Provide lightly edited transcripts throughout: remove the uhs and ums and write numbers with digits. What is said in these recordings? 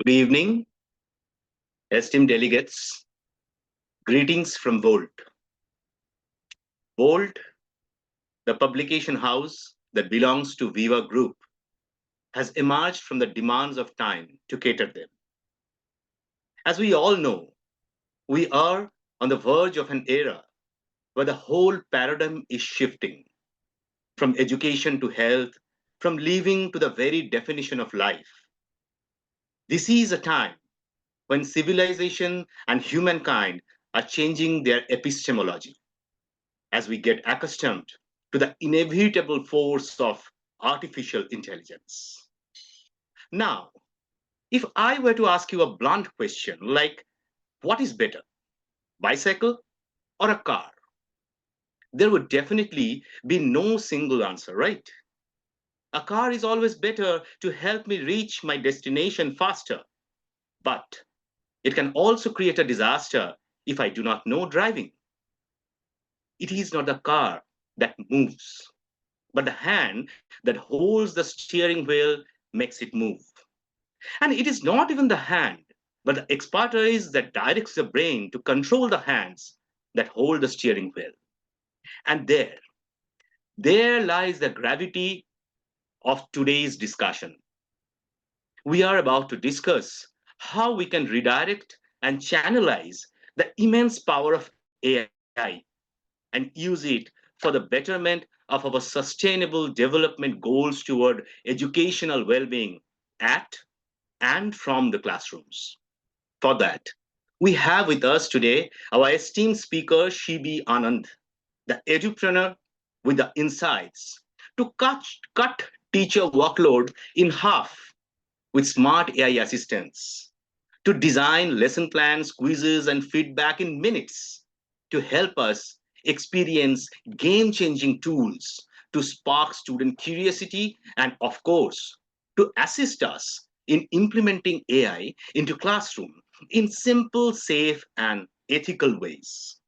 Good evening, esteemed delegates. Greetings from Volt. Volt, the publication house that belongs to Viva Group, has emerged from the demands of time to cater them. As we all know, we are on the verge of an era where the whole paradigm is shifting from education to health, from living to the very definition of life. This is a time when civilization and humankind are changing their epistemology as we get accustomed to the inevitable force of artificial intelligence. Now, if I were to ask you a blunt question like, what is better, bicycle or a car? There would definitely be no single answer, right? A car is always better to help me reach my destination faster, but it can also create a disaster if I do not know driving. It is not the car that moves, but the hand that holds the steering wheel makes it move. And it is not even the hand, but the expertise that directs the brain to control the hands that hold the steering wheel. And there lies the gravity of today's discussion. We are about to discuss how we can redirect and channelize the immense power of AI and use it for the betterment of our sustainable development goals toward educational well-being at and from the classrooms. For that, we have with us today our esteemed speaker, Shibi Anand, the edupreneur with the insights to cut teacher workload in half with smart AI assistants, to design lesson plans, quizzes, and feedback in minutes, to help us experience game changing tools to spark student curiosity, and of course, to assist us in implementing AI into classroom in simple, safe, and ethical ways.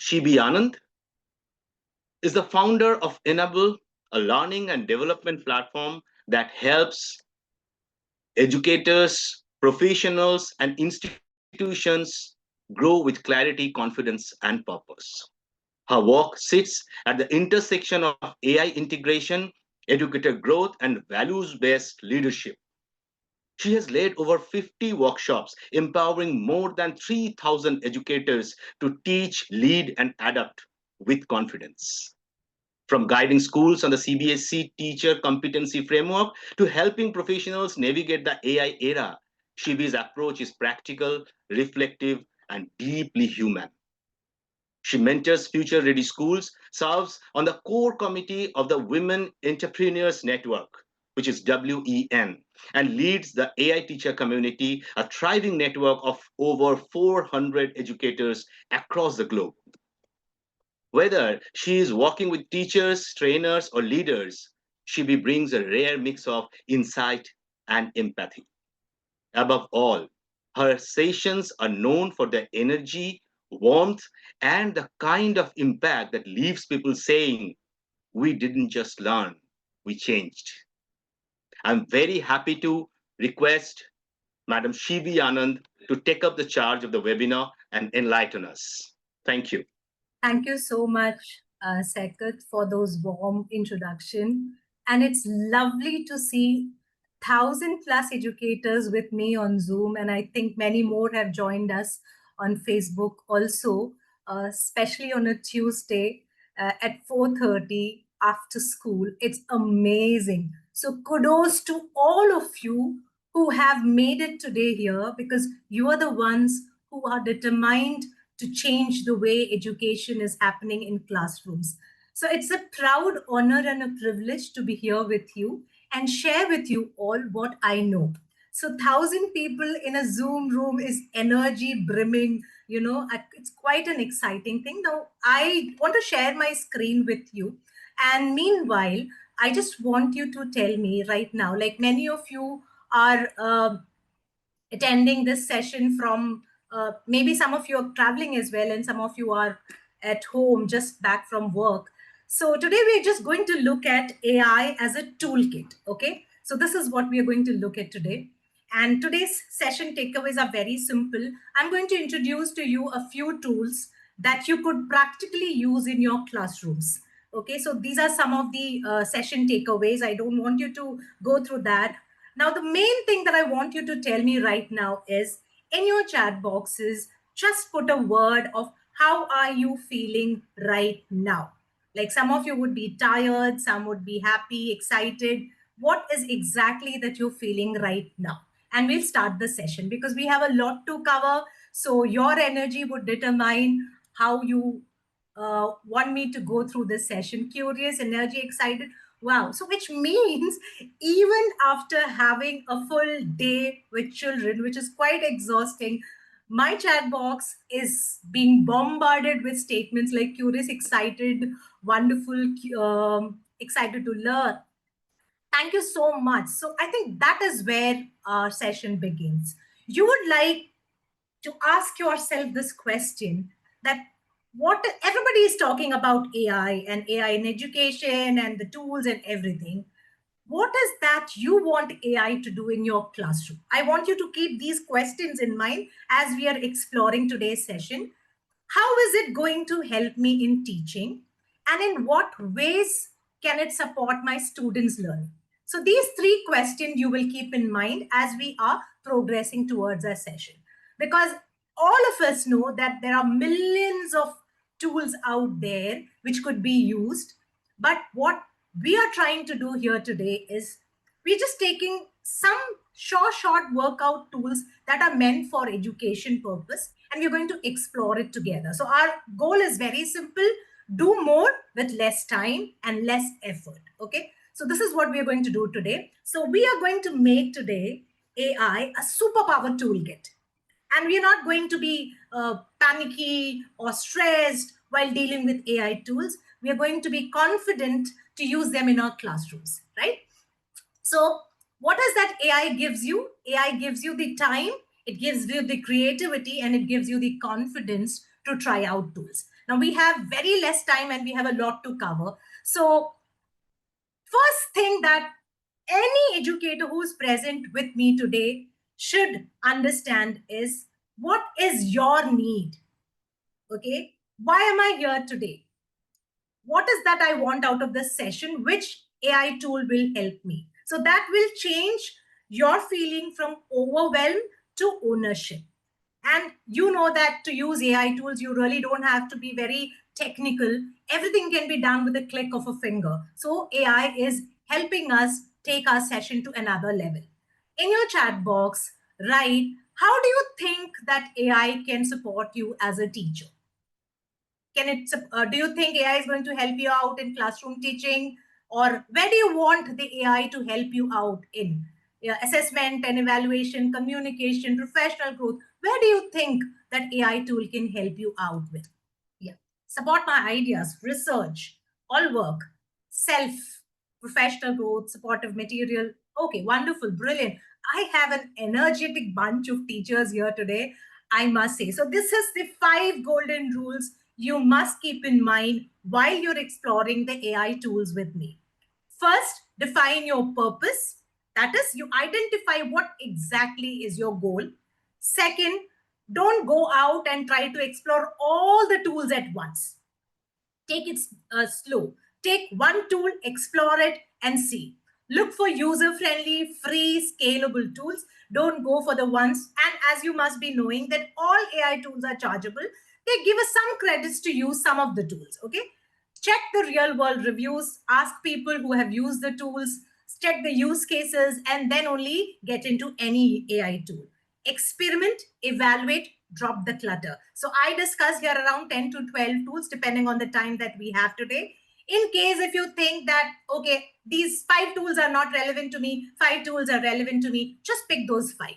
Shibi Anand is the founder of Enable, a learning and development platform that helps educators, professionals, and institutions grow with clarity, confidence, and purpose. Her work sits at the intersection of AI integration, educator growth, and values based leadership. She has led over 50 workshops, empowering more than 3,000 educators to teach, lead, and adapt with confidence. From guiding schools on the CBSC teacher competency framework to helping professionals navigate the AI era, Shibi's approach is practical, reflective, and deeply human. She mentors future ready schools, serves on the core committee of the Women Entrepreneurs Network, which is WEN, and leads the AI teacher community, a thriving network of over 400 educators across the globe. Whether she is working with teachers, trainers, or leaders, Shibi brings a rare mix of insight and empathy. Above all, her sessions are known for their energy, warmth, and the kind of impact that leaves people saying, we didn't just learn, we changed. I'm very happy to request Madam Shivi Anand to take up the charge of the webinar and enlighten us. Thank you. Thank you so much, Saket, for those warm introduction. And it's lovely to see 1,000+ educators with me on Zoom, and I think many more have joined us on Facebook also, especially on a Tuesday at 4:30 after school. It's amazing. So kudos to all of you who have made it today here, because you are the ones who are determined to change the way education is happening in classrooms. So it's a proud honor and a privilege to be here with you and share with you all what I know. So 1,000 people in a Zoom room is energy brimming. It's quite an exciting thing. Now, I want to share my screen with you. And meanwhile, I just want you to tell me right now, like many of you are attending this session from maybe some of you are traveling as well, and some of you are at home just back from work. So today we're just going to look at AI as a toolkit. Okay, so this is what we are going to look at today. And today's session takeaways are very simple. I'm going to introduce to you a few tools that you could practically use in your classrooms. Okay, so these are some of the session takeaways. I don't want you to go through that. Now, the main thing that I want you to tell me right now is in your chat boxes, just put a word of how are you feeling right now. Like some of you would be tired, some would be happy, excited. What is exactly that you're feeling right now? And we'll start the session because we have a lot to cover. So your energy would determine how you want me to go through this session. Curious, energy, excited. Wow. So which means even after having a full day with children, which is quite exhausting, my chat box is being bombarded with statements like curious, excited, wonderful, excited to learn. Thank you so much. So I think that is where our session begins. You would like to ask yourself this question that what everybody is talking about AI and AI in education and the tools and everything. What is that you want AI to do in your classroom? I want you to keep these questions in mind as we are exploring today's session. How is it going to help me in teaching? And in what ways can it support my students' learning? So, these three questions you will keep in mind as we are progressing towards our session. Because all of us know that there are millions of tools out there which could be used. But what we are trying to do here today is we're just taking some short workout tools that are meant for education purpose, and we're going to explore it together. So our goal is very simple: do more with less time and less effort. Okay, so this is what we are going to do today. So we are going to make today AI a superpower toolkit, and we're not going to be panicky or stressed while dealing with AI tools. We are going to be confident to use them in our classrooms, right? So, what is that AI gives you? AI gives you the time, it gives you the creativity, and it gives you the confidence to try out tools. Now, we have very less time and we have a lot to cover. So, first thing that any educator who's present with me today should understand is what is your need? Okay. Why am I here today? What is that I want out of this session? Which AI tool will help me? So that will change your feeling from overwhelm to ownership. And you know that to use AI tools, you really don't have to be very technical. Everything can be done with a click of a finger. So AI is helping us take our session to another level. In your chat box, write, how do you think that AI can support you as a teacher? Can it do you think AI is going to help you out in classroom teaching, or where do you want the AI to help you out in? Yeah, assessment and evaluation, communication, professional growth, where do you think that AI tool can help you out with? Yeah, support my ideas, research, all work, self, professional growth, supportive material. Okay, wonderful, brilliant. I have an energetic bunch of teachers here today, I must say. So this is the 5 golden rules you must keep in mind while you're exploring the AI tools with me. First, define your purpose. That is, you identify what exactly is your goal. Second, don't go out and try to explore all the tools at once. Take it slow. Take one tool, explore it, and see. Look for user friendly, free, scalable tools. Don't go for the ones. And as you must be knowing that all AI tools are chargeable, they give us some credits to use some of the tools. Okay. Check the real world reviews, ask people who have used the tools, check the use cases, and then only get into any AI tool. Experiment, evaluate, drop the clutter. So I discuss here around 10 to 12 tools depending on the time that we have today. In case if you think that, okay, these 5 tools are not relevant to me, 5 tools are relevant to me, just pick those 5.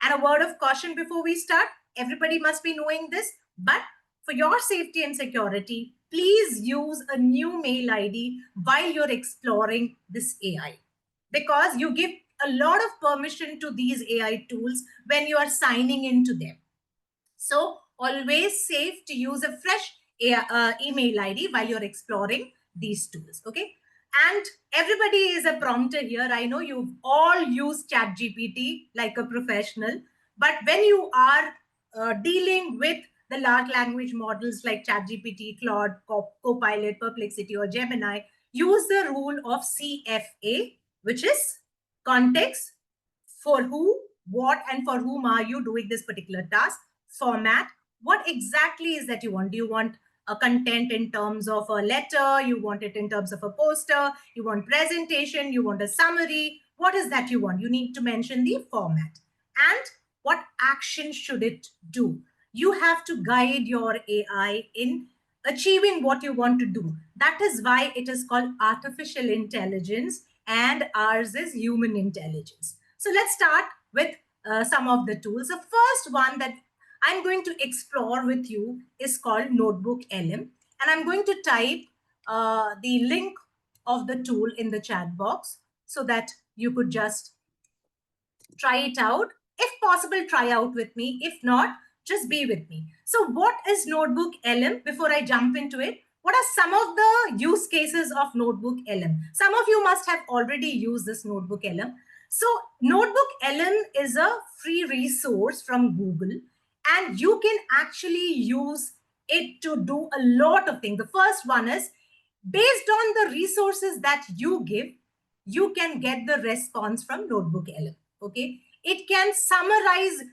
And a word of caution before we start, everybody must be knowing this, but for your safety and security, please use a new mail ID while you're exploring this AI, because you give a lot of permission to these AI tools when you are signing into them. So always safe to use a fresh email ID while you're exploring these tools. Okay. And everybody is a prompter here. I know you've all used ChatGPT like a professional, but when you are dealing with the large language models like ChatGPT, Claude, Copilot, Perplexity, or Gemini, use the rule of CFA, which is context, for who, what, and for whom are you doing this particular task, format, what exactly is that you want. Do you want a content in terms of a letter, you want it in terms of a poster, you want presentation, you want a summary, what is that you want? You need to mention the format and what action should it do. You have to guide your AI in achieving what you want to do. That is why it is called artificial intelligence and ours is human intelligence. So let's start with some of the tools. The first one that I'm going to explore with you is called Notebook LM. And I'm going to type the link of the tool in the chat box so that you could just try it out. If possible, try out with me. If not, just be with me. So what is Notebook LM? Before I jump into it, what are some of the use cases of Notebook LM? Some of you must have already used this Notebook LM. So Notebook LM is a free resource from Google, and you can actually use it to do a lot of things. The first one is based on the resources that you give, you can get the response from Notebook LM. Okay, it can summarize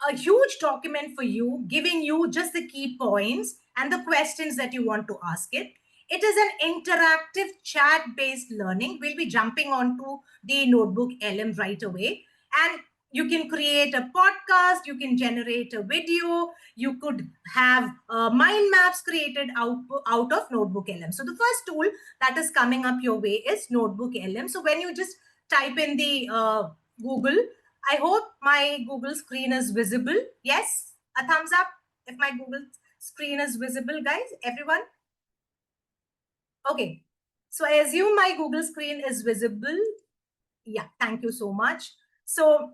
a huge document for you, giving you just the key points and the questions that you want to ask it. It is an interactive chat-based learning. We'll be jumping onto the Notebook LM right away. And you can create a podcast, you can generate a video, you could have mind maps created out of Notebook LM. So the first tool that is coming up your way is Notebook LM. So when you just type in the Google, I hope my Google screen is visible. Yes, a thumbs up if my Google screen is visible, guys, everyone. Okay, so I assume my Google screen is visible. Yeah, thank you so much. So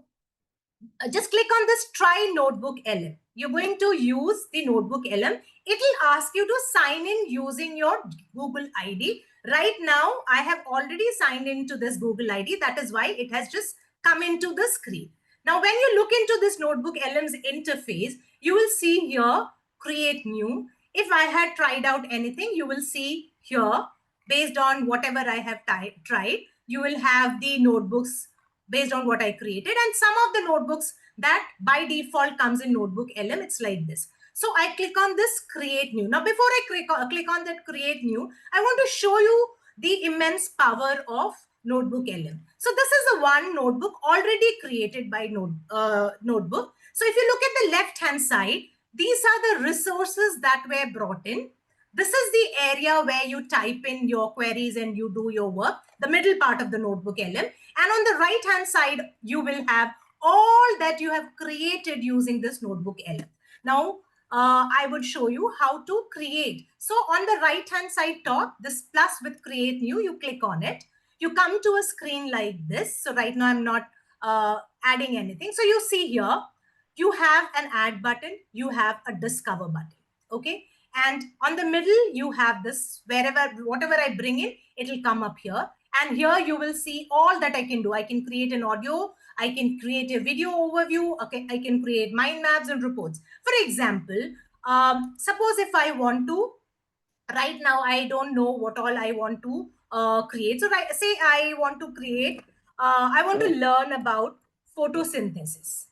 just click on this try Notebook LM. You're going to use the Notebook LM. It will ask you to sign in using your Google ID. Right now, I have already signed into this Google ID. That is why it has just come into the screen. Now, when you look into this Notebook LM's interface, you will see here, create new. If I had tried out anything, you will see here, based on whatever I have tried, you will have the notebooks based on what I created. And some of the notebooks that by default comes in Notebook LM, it's like this. So I click on this create new. Now, before I click on that create new, I want to show you the immense power of Notebook LM. So this is the one notebook already created by Notebook. So if you look at the left hand side, these are the resources that were brought in. This is the area where you type in your queries and you do your work, the middle part of the Notebook LM. And on the right hand side, you will have all that you have created using this Notebook LM. Now, I would show you how to create. So on the right hand side top, this plus with create new, you click on it. You come to a screen like this. So right now I'm not adding anything. So you see here, you have an add button, you have a discover button. Okay. And on the middle, you have this, whatever I bring in, it will come up here. And here you will see all that I can do. I can create an audio, I can create a video overview, okay, I can create mind maps and reports. For example, suppose if I want to, right now, I don't know what all I want to create. So say I want to create, I want to learn about photosynthesis.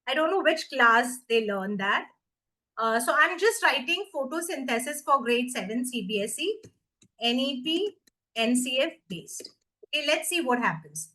I don't know which class they learn that. So I'm just writing photosynthesis for grade 7 CBSE, NEP, NCF based. Okay, let's see what happens.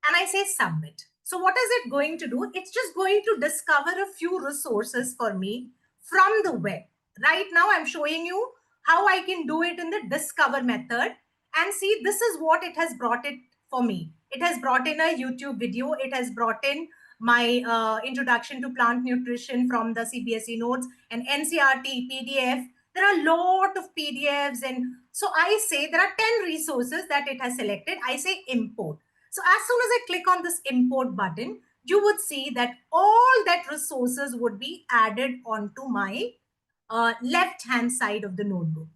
And I say submit. So what is it going to do? It's just going to discover a few resources for me from the web. Right now, I'm showing you how I can do it in the discover method. And see, this is what it has brought it for me. It has brought in a YouTube video. It has brought in my introduction to plant nutrition from the CBSE notes and NCRT PDF. There are a lot of PDFs. And so I say there are 10 resources that it has selected. I say import. So as soon as I click on this import button, you would see that all that resources would be added onto my left-hand side of the notebook.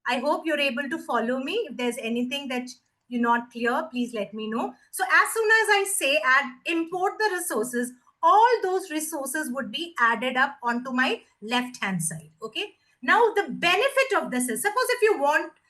I hope you're able to follow me. If there's anything that you're not clear, please let me know. So as soon as I say add, import the resources, all those resources would be added up onto my left-hand side. Okay. Now the benefit of this is, suppose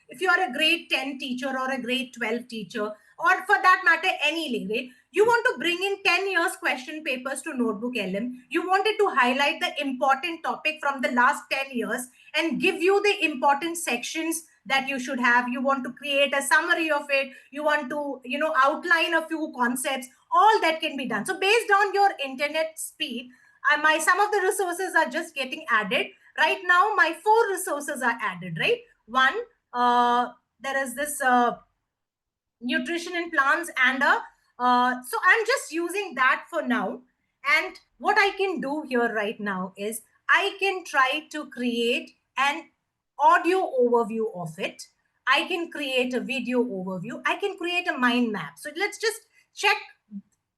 if you are a grade 10 teacher or a grade 12 teacher, or for that matter, any grade, you want to bring in 10 years question papers to Notebook LM. You wanted to highlight the important topic from the last 10 years and give you the important sections that you should have. You want to create a summary of it. You want to, outline a few concepts. All that can be done. So based on your internet speed, some of the resources are just getting added. Right now, my 4 resources are added, right? One, there is this nutrition in plants and so I'm just using that for now. And what I can do here right now is I can try to create an audio overview of it. I can create a video overview. I can create a mind map. So let's just check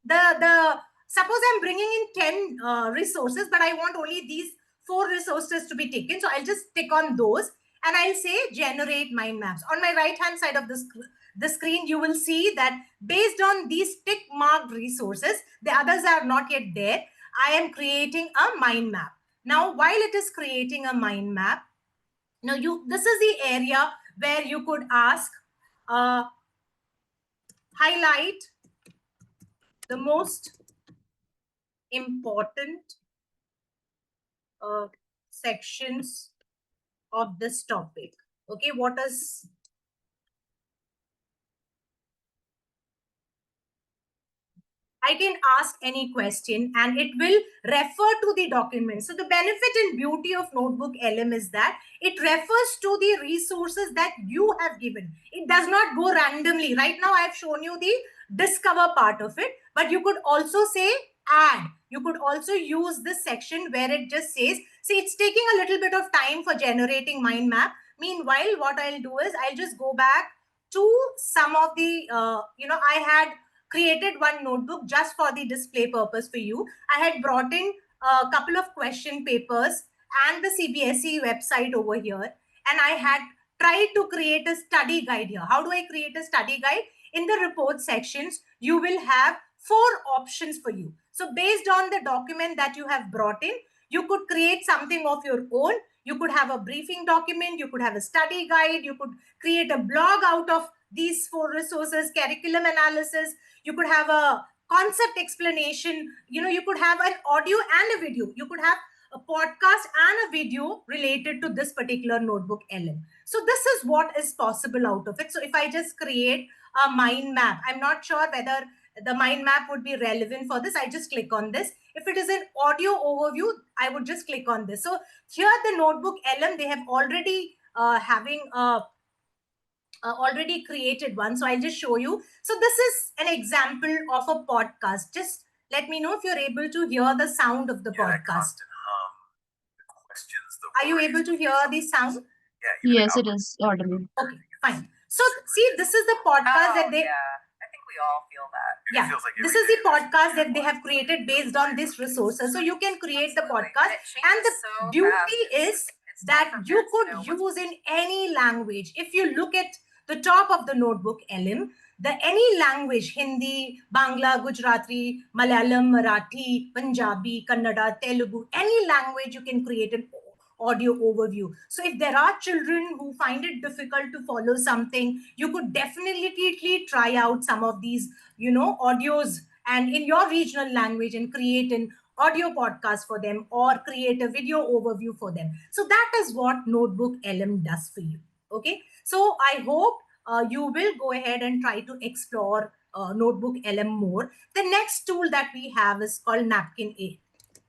the suppose I'm bringing in 10 resources, but I want only these 4 resources to be taken. So I'll just tick on those and I'll say generate mind maps. On my right hand side of the screen, you will see that based on these tick marked resources, the others are not yet there. I am creating a mind map. Now, while it is creating a mind map, now this is the area where you could ask, highlight the most important sections of this topic. Okay, what is I can ask any question and it will refer to the document. So the benefit and beauty of Notebook LM is that it refers to the resources that you have given. It does not go randomly. Right now, I've shown you the discover part of it, but you could also say add. You could also use this section where it just says, see, it's taking a little bit of time for generating mind map. Meanwhile, what I'll do is I'll just go back to some of the, I had created one notebook just for the display purpose for you. I had brought in a couple of question papers and the CBSE website over here. And I had tried to create a study guide here. How do I create a study guide? In the report sections, you will have 4 options for you. So based on the document that you have brought in, you could create something of your own. You could have a briefing document. You could have a study guide. You could create a blog out of these 4 resources, curriculum analysis. You could have a concept explanation. You could have an audio and a video. You could have a podcast and a video related to this particular Notebook LM. So this is what is possible out of it. So if I just create a mind map, I'm not sure whether the mind map would be relevant for this. I just click on this. If it is an audio overview, I would just click on this. So here the Notebook LM, they have already having a already created one. So I'll just show you. So this is an example of a podcast. Just let me know if you're able to hear the sound of the podcast. Are you able to hear the sound? Yes, it is audible. Okay, fine. So see, this is the podcast that they... I think we all feel that. Yeah, this is the podcast that they have created based on these resources. So you can create the podcast. And the beauty is that you could use in any language. If you look at the top of the Notebook LM, any language, Hindi, Bangla, Gujarati, Malayalam, Marathi, Punjabi, Kannada, Telugu, any language you can create an audio overview. So if there are children who find it difficult to follow something, you could definitely try out some of these, audios and in your regional language and create an audio podcast for them or create a video overview for them. So that is what Notebook LM does for you. Okay. So I hope you will go ahead and try to explore Notebook LM more. The next tool that we have is called Napkin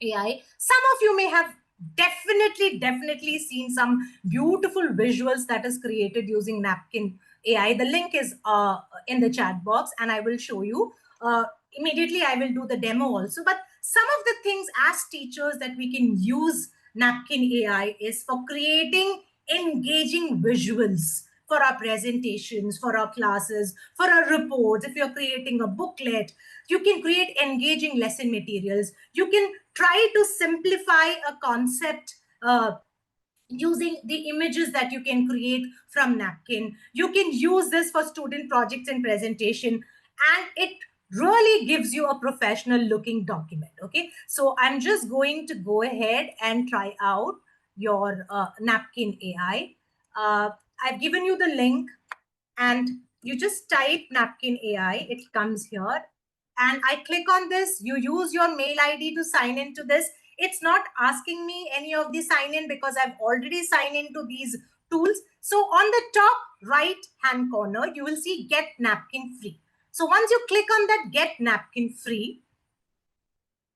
AI. Some of you may have definitely seen some beautiful visuals that is created using Napkin AI. The link is in the chat box and I will show you. Immediately I will do the demo also. But some of the things as teachers that we can use Napkin AI is for creating engaging visuals for our presentations, for our classes, for our reports. If you're creating a booklet, you can create engaging lesson materials. You can try to simplify a concept using the images that you can create from napkin. You can use this for student projects and presentation, and it really gives you a professional looking document. Okay, so I'm just going to go ahead and try out your napkin AI. I've given you the link, and you just type napkin AI, it comes here, and I click on this. You use your mail ID to sign into this. It's not asking me any of the sign in because I've already signed into these tools. So on the top right hand corner, you will see get napkin free. So once you click on that get napkin free,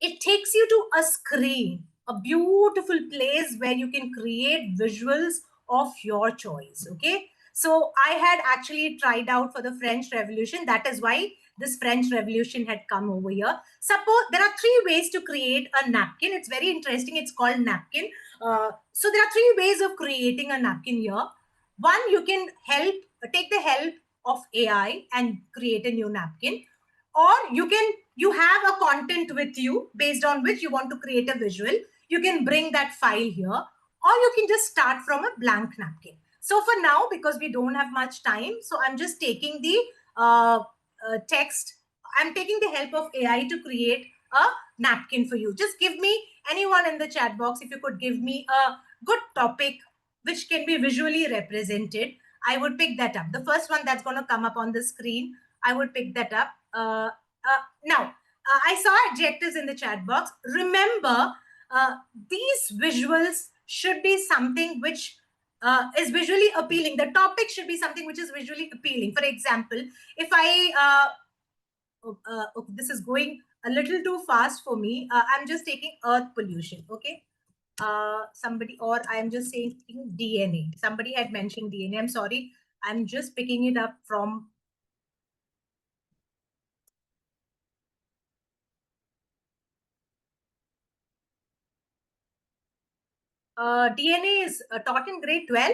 it takes you to a screen, a beautiful place where you can create visuals of your choice. Okay, so I had actually tried out for the French Revolution. That is why this French Revolution had come over here. Suppose there are 3 ways to create a napkin. It's very interesting. It's called napkin. So there are 3 ways of creating a napkin here. One, you can take the help of AI and create a new napkin, or you have a content with you based on which you want to create a visual. You can bring that file here, or you can just start from a blank napkin. So for now, because we don't have much time, so I'm just taking the text. I'm taking the help of AI to create a napkin for you. Just give me, anyone in the chat box, if you could give me a good topic which can be visually represented, I would pick that up. The first one that's going to come up on the screen, I would pick that up. Now, I saw adjectives in the chat box. Remember, these visuals should be something which is visually appealing. The topic should be something which is visually appealing. For example, if I, this is going a little too fast for me. I'm just taking earth pollution, okay? Somebody, or I'm just saying DNA. Somebody had mentioned DNA. I'm sorry. I'm just picking it up from DNA is taught in grade 12.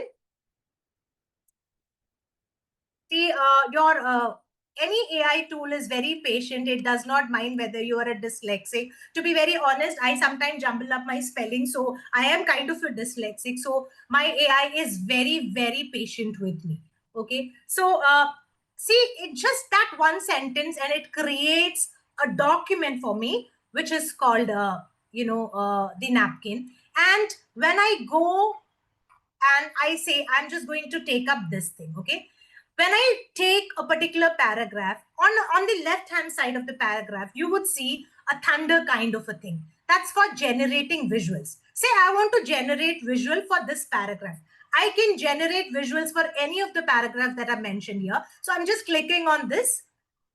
See, your any AI tool is very patient. It does not mind whether you are a dyslexic. To be very honest, I sometimes jumble up my spelling, so I am kind of a dyslexic. So my AI is very, very patient with me. Okay, so see, it just that one sentence, and it creates a document for me, which is called, the napkin. And when I go and I say, I'm just going to take up this thing, okay? When I take a particular paragraph, on the left-hand side of the paragraph, you would see a thunder kind of a thing. That's for generating visuals. Say, I want to generate visual for this paragraph. I can generate visuals for any of the paragraphs that are mentioned here. So I'm just clicking on this.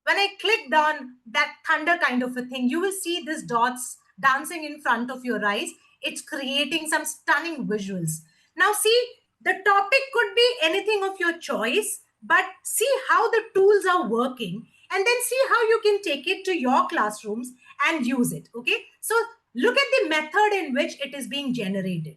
When I clicked on that thunder kind of a thing, you will see these dots dancing in front of your eyes. It's creating some stunning visuals. Now see, the topic could be anything of your choice, but see how the tools are working, and then see how you can take it to your classrooms and use it. Okay, so look at the method in which it is being generated.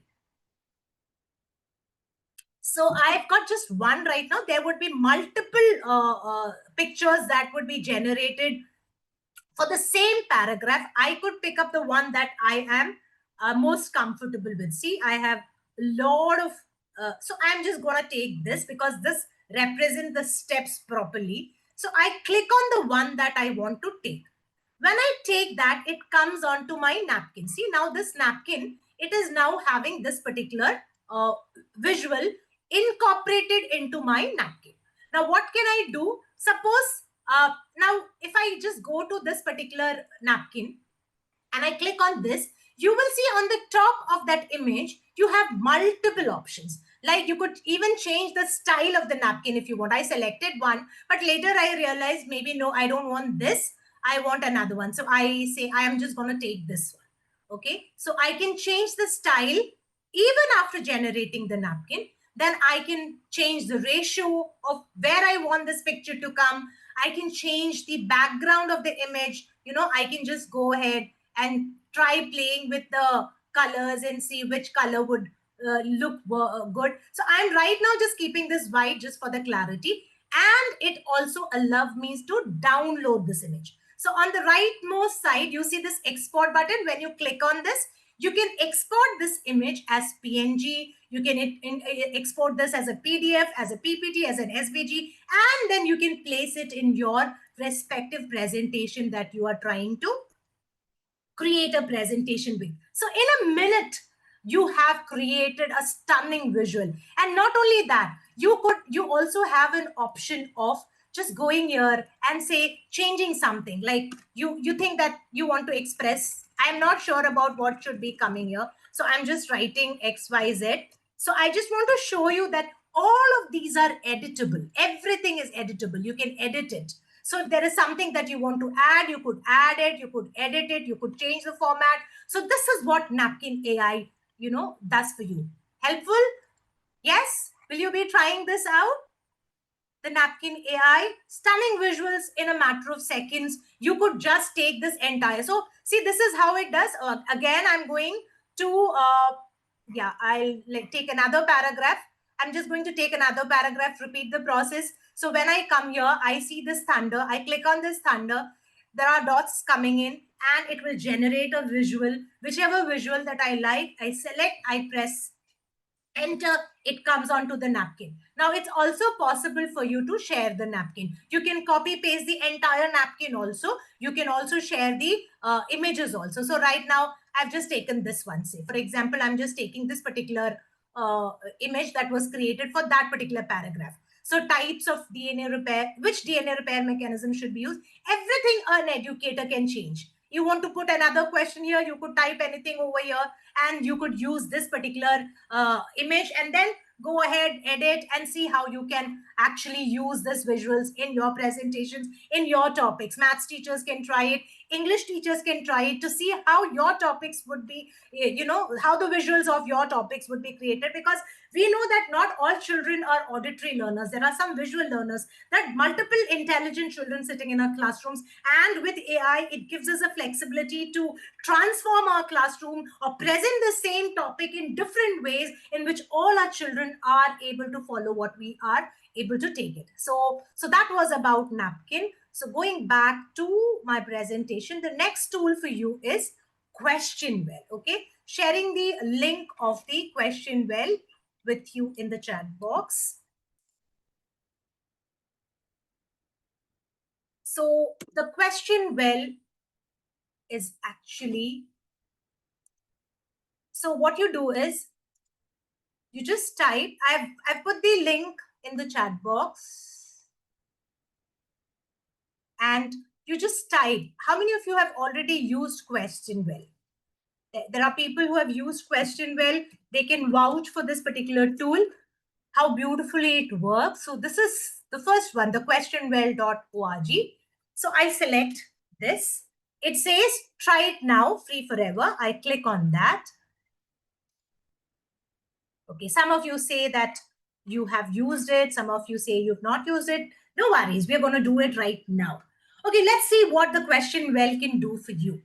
So I've got just one right now. There would be multiple pictures that would be generated for the same paragraph. I could pick up the one that I am most comfortable with. See, I have a lot of, so I'm just going to take this because this represents the steps properly. So I click on the one that I want to take. When I take that, it comes onto my napkin. See, now this napkin, it is now having this particular visual incorporated into my napkin. Now, what can I do? Suppose, now if I just go to this particular napkin and I click on this, you will see on the top of that image, you have multiple options. Like you could even change the style of the napkin if you want. I selected one, but later I realized maybe no, I don't want this. I want another one. So I say, I am just going to take this one. Okay. So I can change the style even after generating the napkin. Then I can change the ratio of where I want this picture to come. I can change the background of the image. I can just go ahead and try playing with the colors and see which color would good. So I'm right now just keeping this white just for the clarity. And it also allows me to download this image. So on the rightmost side, you see this export button. When you click on this, you can export this image as PNG. You can export this as a PDF, as a PPT, as an SVG, and then you can place it in your respective presentation that you are trying to create a presentation with. So in a minute, you have created a stunning visual. And not only that, you also have an option of just going here and say changing something. Like you think that you want to express, I'm not sure about what should be coming here, so I'm just writing XYZ. So I just want to show you that all of these are editable. Everything is editable. You can edit it. So if there is something that you want to add, you could add it, you could edit it, you could change the format. So this is what Napkin AI, does for you. Helpful? Yes? Will you be trying this out? The Napkin AI, stunning visuals in a matter of seconds. You could just take this entire. So see, this is how it does. Again, I'm going to, I'll take another paragraph. I'm just going to take another paragraph, repeat the process. So when I come here, I see this thunder. I click on this thunder. There are dots coming in and it will generate a visual. Whichever visual that I like, I select, I press enter, it comes onto the napkin. Now it's also possible for you to share the napkin. You can copy paste the entire napkin also. You can also share the images also. So right now I've just taken this one. Say for example, I'm just taking this particular image that was created for that particular paragraph. So types of DNA repair, which DNA repair mechanism should be used, everything an educator can change. You want to put another question here, you could type anything over here and you could use this particular image and then go ahead, edit and see how you can actually use this visuals in your presentations, in your topics. Maths teachers can try it. English teachers can try it to see how your topics would be, how the visuals of your topics would be created, because we know that not all children are auditory learners. There are some visual learners, that multiple intelligent children sitting in our classrooms. And with AI, it gives us a flexibility to transform our classroom or present the same topic in different ways in which all our children are able to follow what we are able to take it. So that was about napkin. So going back to my presentation, the next tool for you is Question Well. Okay, sharing the link of the Question Well with you in the chat box. So the Question Well is actually, so what you do is you just type, I've put the link in the chat box, and you just type. How many of you have already used Question Well? There are people who have used Question Well. They can vouch for this particular tool, how beautifully it works. So this is the first one, the questionwell.org. So I select this. It says try it now, free forever. I click on that. Okay, some of you say that you have used it. Some of you say you've not used it. No worries, we're going to do it right now. Okay, let's see what the Question Well can do for you.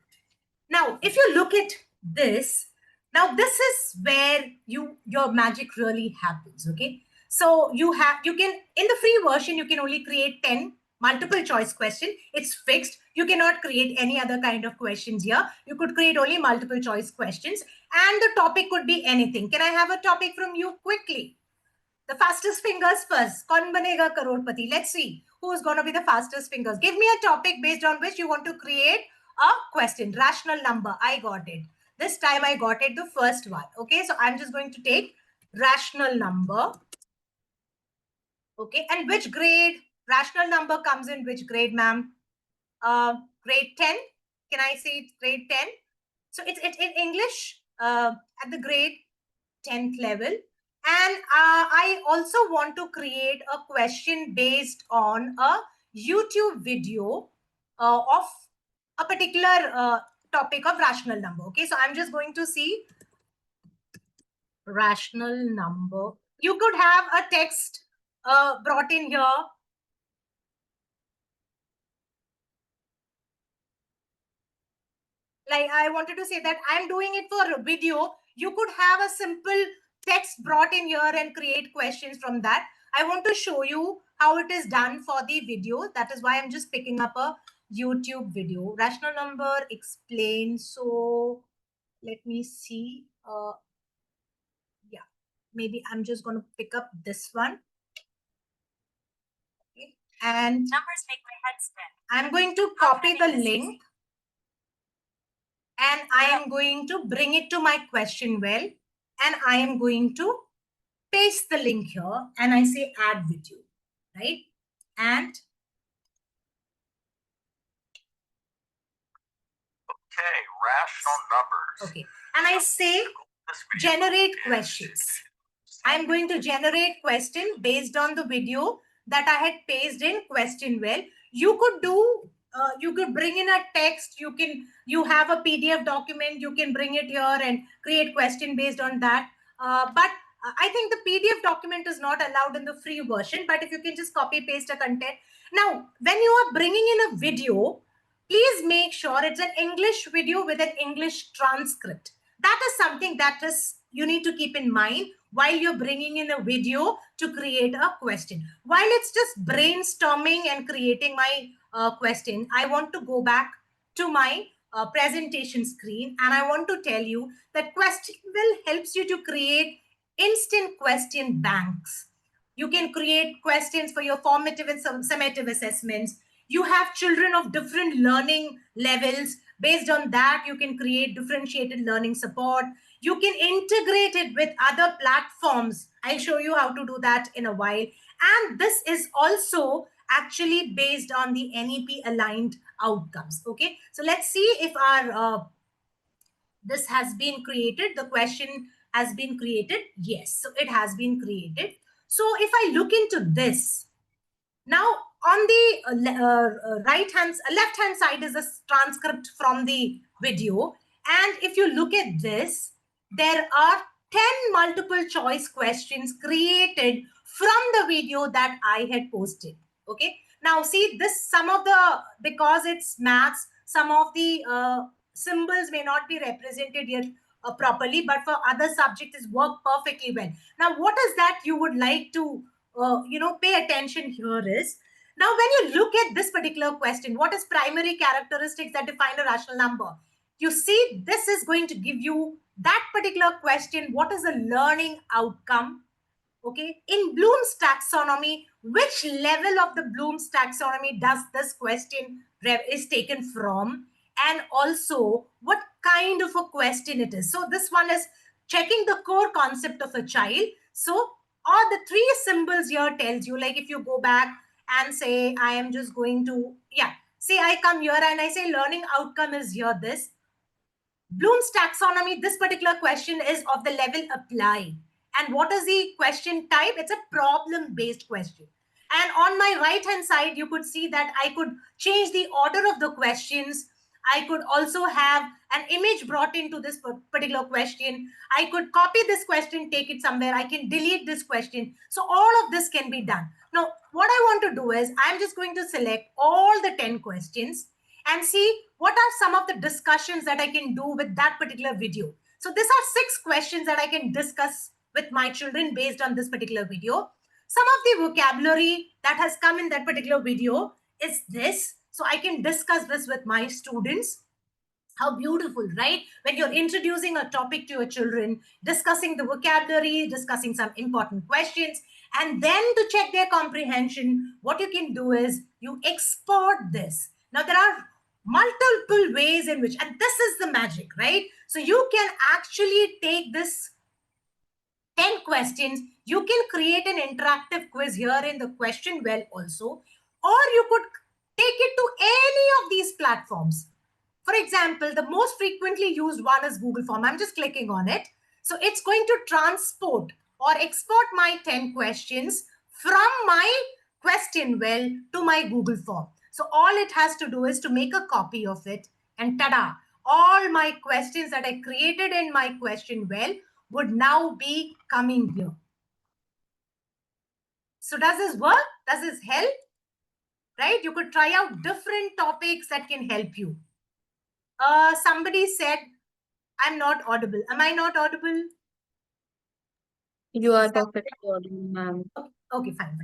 Now, if you look at this, now this is where your magic really happens, okay? So you can, in the free version, you can only create 10 multiple choice question. It's fixed. You cannot create any other kind of questions here. You could create only multiple choice questions, and the topic could be anything. Can I have a topic from you quickly? The fastest fingers first. Kaun banega crorepati? Let's see who's going to be the fastest fingers. Give me a topic based on which you want to create a question. Rational number. I got it. This time I got it, the first one. Okay, so I'm just going to take rational number. Okay, and which grade? Rational number comes in which grade, ma'am? Grade 10. Can I say it's grade 10? So it's in English at the grade 10th level. And I also want to create a question based on a YouTube video of a particular topic of rational number. Okay, so I'm just going to see rational number. You could have a text brought in here. Like I wanted to say that I'm doing it for a video. You could have a simple text brought in here and create questions from that. I want to show you how it is done for the video. That is why I'm just picking up a YouTube video. Rational number explained. So let me see. Yeah, maybe I'm just going to pick up this one. Okay. And Numbers make my head spin. I'm going to copy the link. And I am going to bring it to my question well. And I am going to paste the link here. And I say add video, right? And okay, rational numbers. okay. And I say generate questions. I'm going to generate question based on the video that I had pasted in question well. You could do, you could bring in a text, you have a PDF document, you can bring it here and create question based on that. But I think the PDF document is not allowed in the free version, but if you can just copy paste a content. Now, when you are bringing in a video, please make sure it's an English video with an English transcript. That is something that is you need to keep in mind while you're bringing in a video to create a question. While it's just brainstorming and creating my question, I want to go back to my presentation screen and I want to tell you that Questionwell helps you to create instant question banks. You can create questions for your formative and summative assessments. You have children of different learning levels. Based on that, you can create differentiated learning support. You can integrate it with other platforms. I'll show you how to do that in a while. And this is also actually based on the NEP aligned outcomes. Okay, so let's see if our this has been created. The question has been created. Yes, so it has been created. So if I look into this, now on the left-hand side is a transcript from the video. And if you look at this, there are 10 multiple choice questions created from the video that I had posted. Okay. Now see this, because it's maths, some of the symbols may not be represented here properly, but for other subjects it work perfectly well. Now, what is that you would like to pay attention here is, now when you look at this particular question, what is primary characteristics that define a rational number? You see, this is going to give you that particular question. What is the learning outcome? Okay, in Bloom's taxonomy, which level of the Bloom's taxonomy does this question is taken from? And also, what kind of a question it is. So this one is checking the core concept of a child. So all the three symbols here tells you, like if you go back and say, I am just going to, say I come here and I say learning outcome is here this. Bloom's taxonomy, this particular question is of the level applied. And what is the question type? It's a problem-based question. And on my right-hand side, you could see that I could change the order of the questions. I could also have an image brought into this particular question. I could copy this question, take it somewhere. I can delete this question. So all of this can be done. Now, what I want to do is I'm just going to select all the 10 questions and see what are some of the discussions that I can do with that particular video. So these are 6 questions that I can discuss with my children based on this particular video. Some of the vocabulary that has come in that particular video is this. So I can discuss this with my students. How beautiful, right? When you're introducing a topic to your children, discussing the vocabulary, discussing some important questions, and then to check their comprehension, what you can do is you export this. Now, there are multiple ways in which, and this is the magic, right? So you can actually take this 10 questions, you can create an interactive quiz here in the Questionwell also, or you could take it to any of these platforms. For example, the most frequently used one is Google Form. I'm just clicking on it. So it's going to transport or export my 10 questions from my Questionwell to my Google Form. So all it has to do is to make a copy of it, and tada, all my questions that I created in my Questionwell would now be coming here. So does this work? Does this help? Right? You could try out different topics that can help you. Somebody said, I'm not audible. Am I not audible? You are perfectly audible, ma'am. Okay, fine.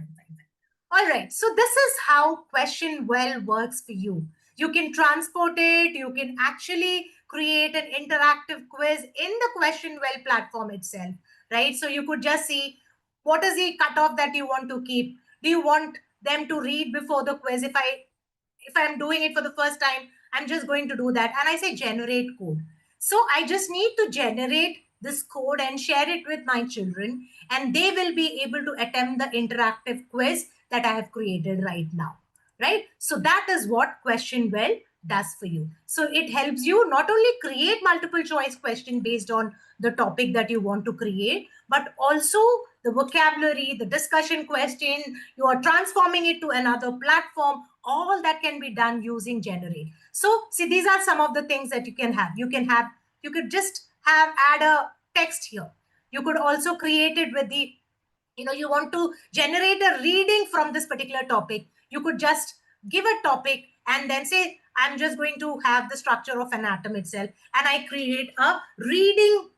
All right. So this is how Question Well works for you. You can transport it. You can actually create an interactive quiz in the Question Well platform itself, right? So you could just see what is the cutoff that you want to keep. Do you want them to read before the quiz? If I'm doing it for the first time, I'm just going to do that. And I say generate code. So I just need to generate this code and share it with my children, and they will be able to attempt the interactive quiz that I have created right now. Right? So that is what Question Well does for you. So it helps you not only create multiple choice question based on the topic that you want to create, but also the vocabulary, the discussion question, you are transforming it to another platform. All that can be done using Generate. So see, these are some of the things that you can have. You could just add a text here. You could also create it with the, you want to generate a reading from this particular topic. You could just give a topic and then say, I'm just going to have the structure of an atom itself, and I create a reading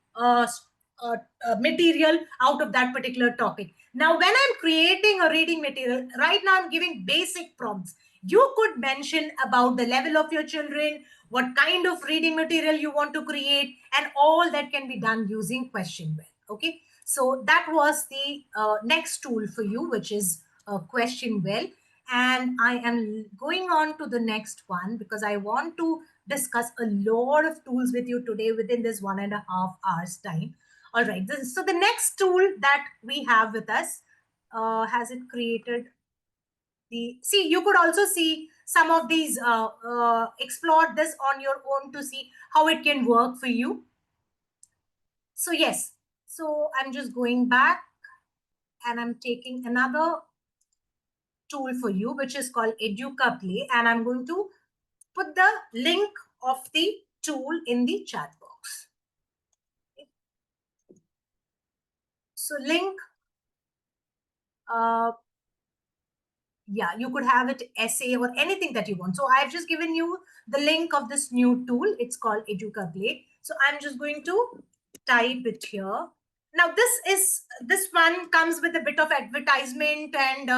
material out of that particular topic. Now, when I'm creating a reading material, right now I'm giving basic prompts. You could mention about the level of your children, what kind of reading material you want to create, and all that can be done using Question Well. Okay. So that was the next tool for you, which is Question Well. And I am going on to the next one because I want to discuss a lot of tools with you today within this 1.5 hours time. All right. So the next tool that we have with us, has it created the, see, you could also see some of these, explore this on your own to see how it can work for you. So yes, so I'm just going back and I'm taking another tool for you, which is called Educa Play. And I'm going to put the link of the tool in the chat box. So link, yeah, you could have it essay or anything that you want. So I've just given you the link of this new tool. It's called Educa Play. So I'm just going to type it here. Now this one comes with a bit of advertisement, and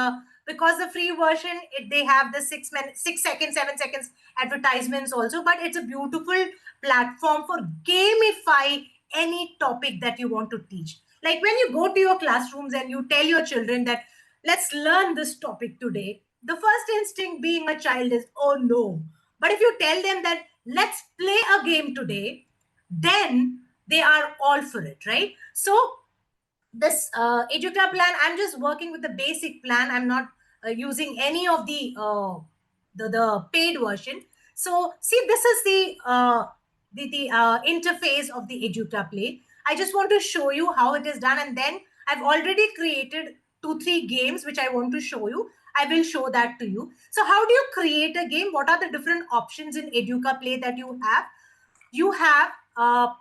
because the free version, they have the 6 seconds, 7 seconds advertisements also, but it's a beautiful platform for gamify any topic that you want to teach. Like when you go to your classrooms and you tell your children that let's learn this topic today, the first instinct being a child is, oh no. But if you tell them that let's play a game today, then they are all for it, right? So this Educa plan, I'm just working with the basic plan. I'm not using any of the paid version. So see, this is the interface of the Educa Play. I just want to show you how it is done, and then I've already created 2-3 games which I want to show you. I will show that to you. So how do you create a game? What are the different options in Educa Play that you have? You have all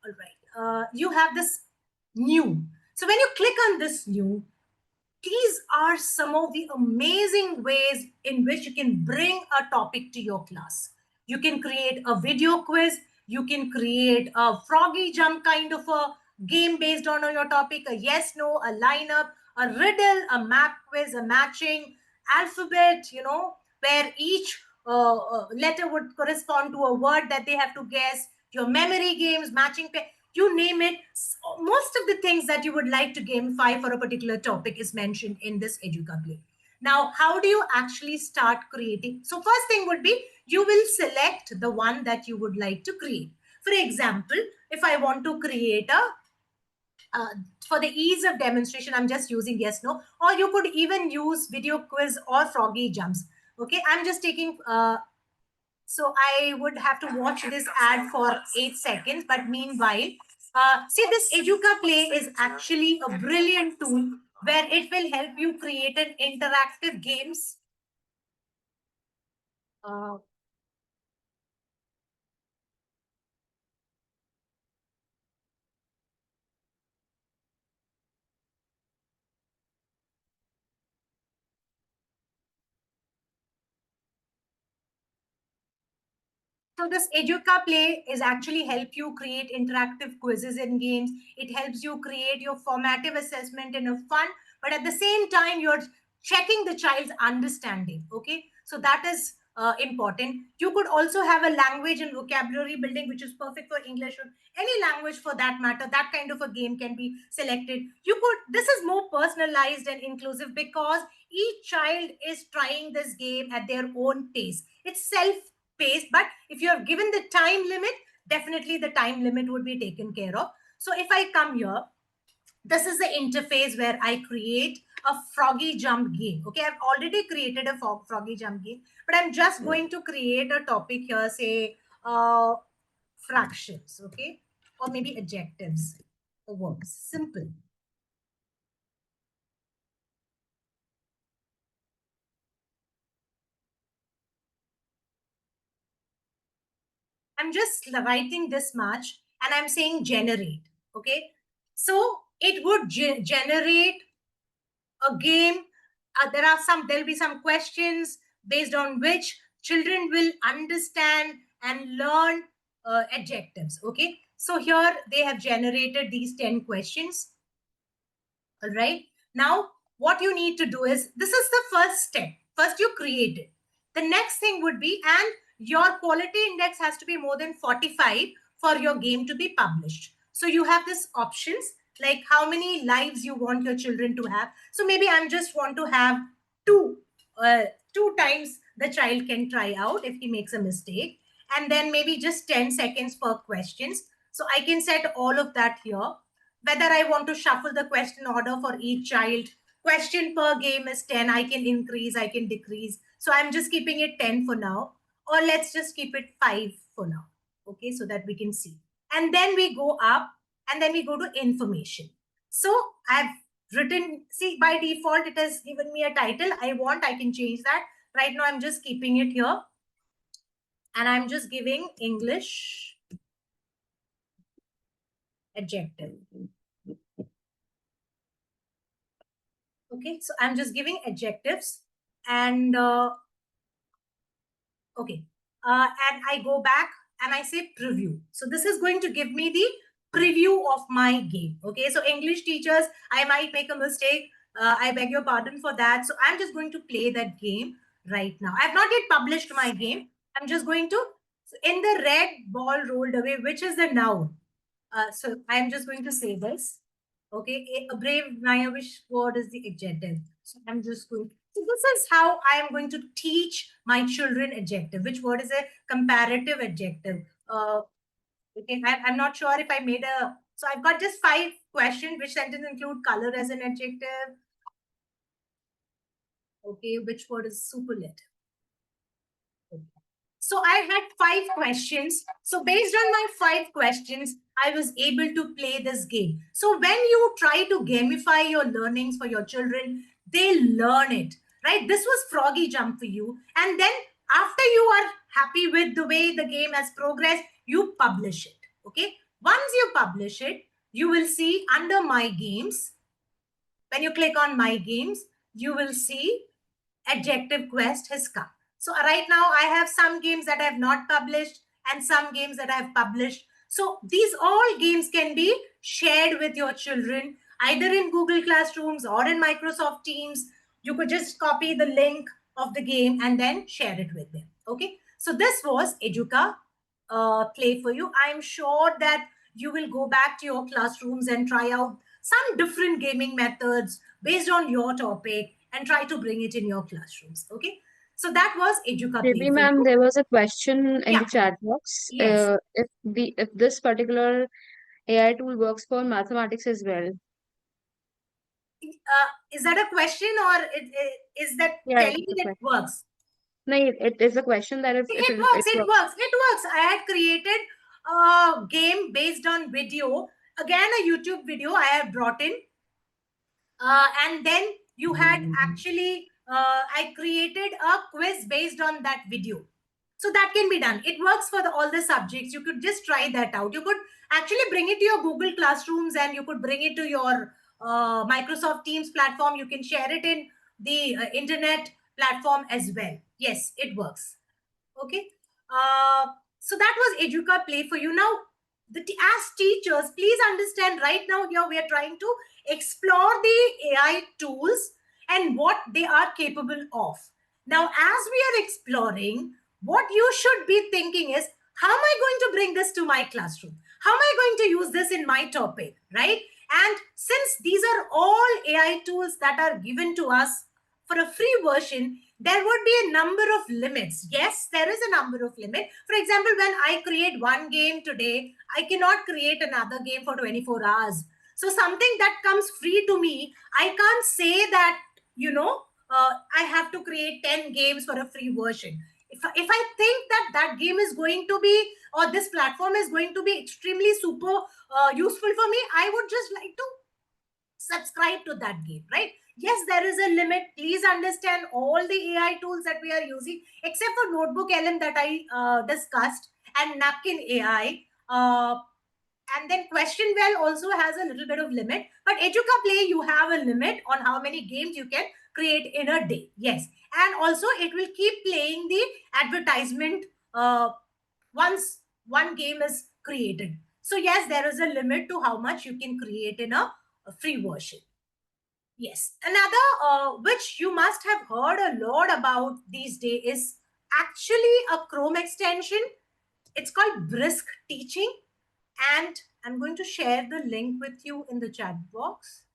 right, you have this new. So when you click on this new, these are some of the amazing ways in which you can bring a topic to your class. You can create a video quiz. You can create a froggy jump kind of a game based on your topic, a yes, no, a lineup, a riddle, a map quiz, a matching alphabet, where each letter would correspond to a word that they have to guess, your memory games, matching, you name it. Most of the things that you would like to gamify for a particular topic is mentioned in this Educa Play. Now, how do you actually start creating? So first thing would be, you will select the one that you would like to create. For example, if I want to create for the ease of demonstration, I'm just using yes, no, or you could even use video quiz or froggy jumps. Okay, I'm just taking, so I would have to watch this ad for 8 seconds. But meanwhile, see, this Educa Play is actually a brilliant tool where it will help you create an interactive games. So this Educa Play is actually help you create interactive quizzes and games. It helps you create your formative assessment in a fun, but at the same time, you're checking the child's understanding. Okay, so that is important. You could also have a language and vocabulary building, which is perfect for English or any language for that matter. That kind of a game can be selected. You could, this is more personalized and inclusive because each child is trying this game at their own pace. It's self-paced, but if you have given the time limit, definitely the time limit would be taken care of. So if I come here, this is the interface where I create a froggy jump game. Okay, I've already created a froggy jump game, but I'm just going to create a topic here, say fractions, okay, or maybe adjectives or verbs. Simple. I'm just writing this much and I'm saying generate. Okay, so it would generate a game. There'll be some questions based on which children will understand and learn adjectives. Okay, so here they have generated these 10 questions. All right, now what you need to do is, this is the first step. First you create it. The next thing would be, and your quality index has to be more than 45 for your game to be published. So you have this options like how many lives you want your children to have. So maybe I'm just want to have two times the child can try out if he makes a mistake, and then maybe just 10 seconds per questions. So I can set all of that here. Whether I want to shuffle the question order for each child, question per game is 10. I can increase, I can decrease. So I'm just keeping it 10 for now, or let's just keep it 5 for now. Okay, so that we can see. And then we go up and then we go to information. So I've written, see, by default, it has given me a title. I can change that. Right now, I'm just keeping it here. And I'm just giving English adjective. Okay, so I'm just giving adjectives and okay. And I go back and I say preview. So this is going to give me the preview of my game. Okay, so English teachers, I might make a mistake. I beg your pardon for that. So I'm just going to play that game right now. I've not yet published my game. I'm just going to, so in the red ball rolled away, which is the noun. So I'm just going to say this. Okay, a brave Nayavish word is the adjective. So I'm just going. So this is how I am going to teach my children adjective. Which word is a comparative adjective? Okay, I'm not sure if I made a. So I've got just 5 questions. Which sentence include color as an adjective? Okay, which word is superlative? Okay. So I had 5 questions. So based on my 5 questions, I was able to play this game. So when you try to gamify your learnings for your children, they learn it, right? This was Froggy Jump for you. And then after you are happy with the way the game has progressed, you publish it, okay? Once you publish it, you will see under My Games, when you click on My Games, you will see Adjective Quest has come. So right now I have some games that I have not published and some games that I have published. So these all games can be shared with your children either in Google Classrooms or in Microsoft Teams. You could just copy the link of the game and then share it with them. Okay. So this was Educa Play for you. I'm sure that you will go back to your classrooms and try out some different gaming methods based on your topic and try to bring it in your classrooms. Okay. So that was Educa Play Devi for ma'am, you. there was a question in Yeah. the chat box. Yes. If this particular AI tool works for mathematics as well. Is that a question or is that Yeah, telling it's me a that it question. works? No, it is a question that if It it works. It works. works. It works. I had created a game based on video. Again, a YouTube video I have brought in. And then you had actually, I created a quiz based on that video. So that can be done. It works for all the subjects. You could just try that out. You could actually bring it to your Google Classrooms and you could bring it to your Microsoft Teams platform. You can share it in the internet platform as well. Yes, it works. Okay. So that was Educa Play for you. Now, as teachers, please understand right now here we are trying to explore the AI tools and what they are capable of. Now, as we are exploring, what you should be thinking is, how am I going to bring this to my classroom? How am I going to use this in my topic, right? And since these are all AI tools that are given to us for a free version, there would be a number of limits. Yes, there is a number of limit. For example, when I create one game today, I cannot create another game for 24 hours. So something that comes free to me, I can't say that, I have to create 10 games for a free version. If I think that that game is going to be, or this platform is going to be extremely super useful for me, I would just like to subscribe to that game, right? Yes, there is a limit. Please understand all the AI tools that we are using, except for Notebook LM that I discussed, and Napkin AI. And then Question Well also has a little bit of limit. But Educa Play, you have a limit on how many games you can create in a day. Yes. And also it will keep playing the advertisement once one game is created. So yes, there is a limit to how much you can create in a free version. Yes. Another which you must have heard a lot about these days is actually a Chrome extension. It's called Brisk Teaching. And I'm going to share the link with you in the chat box.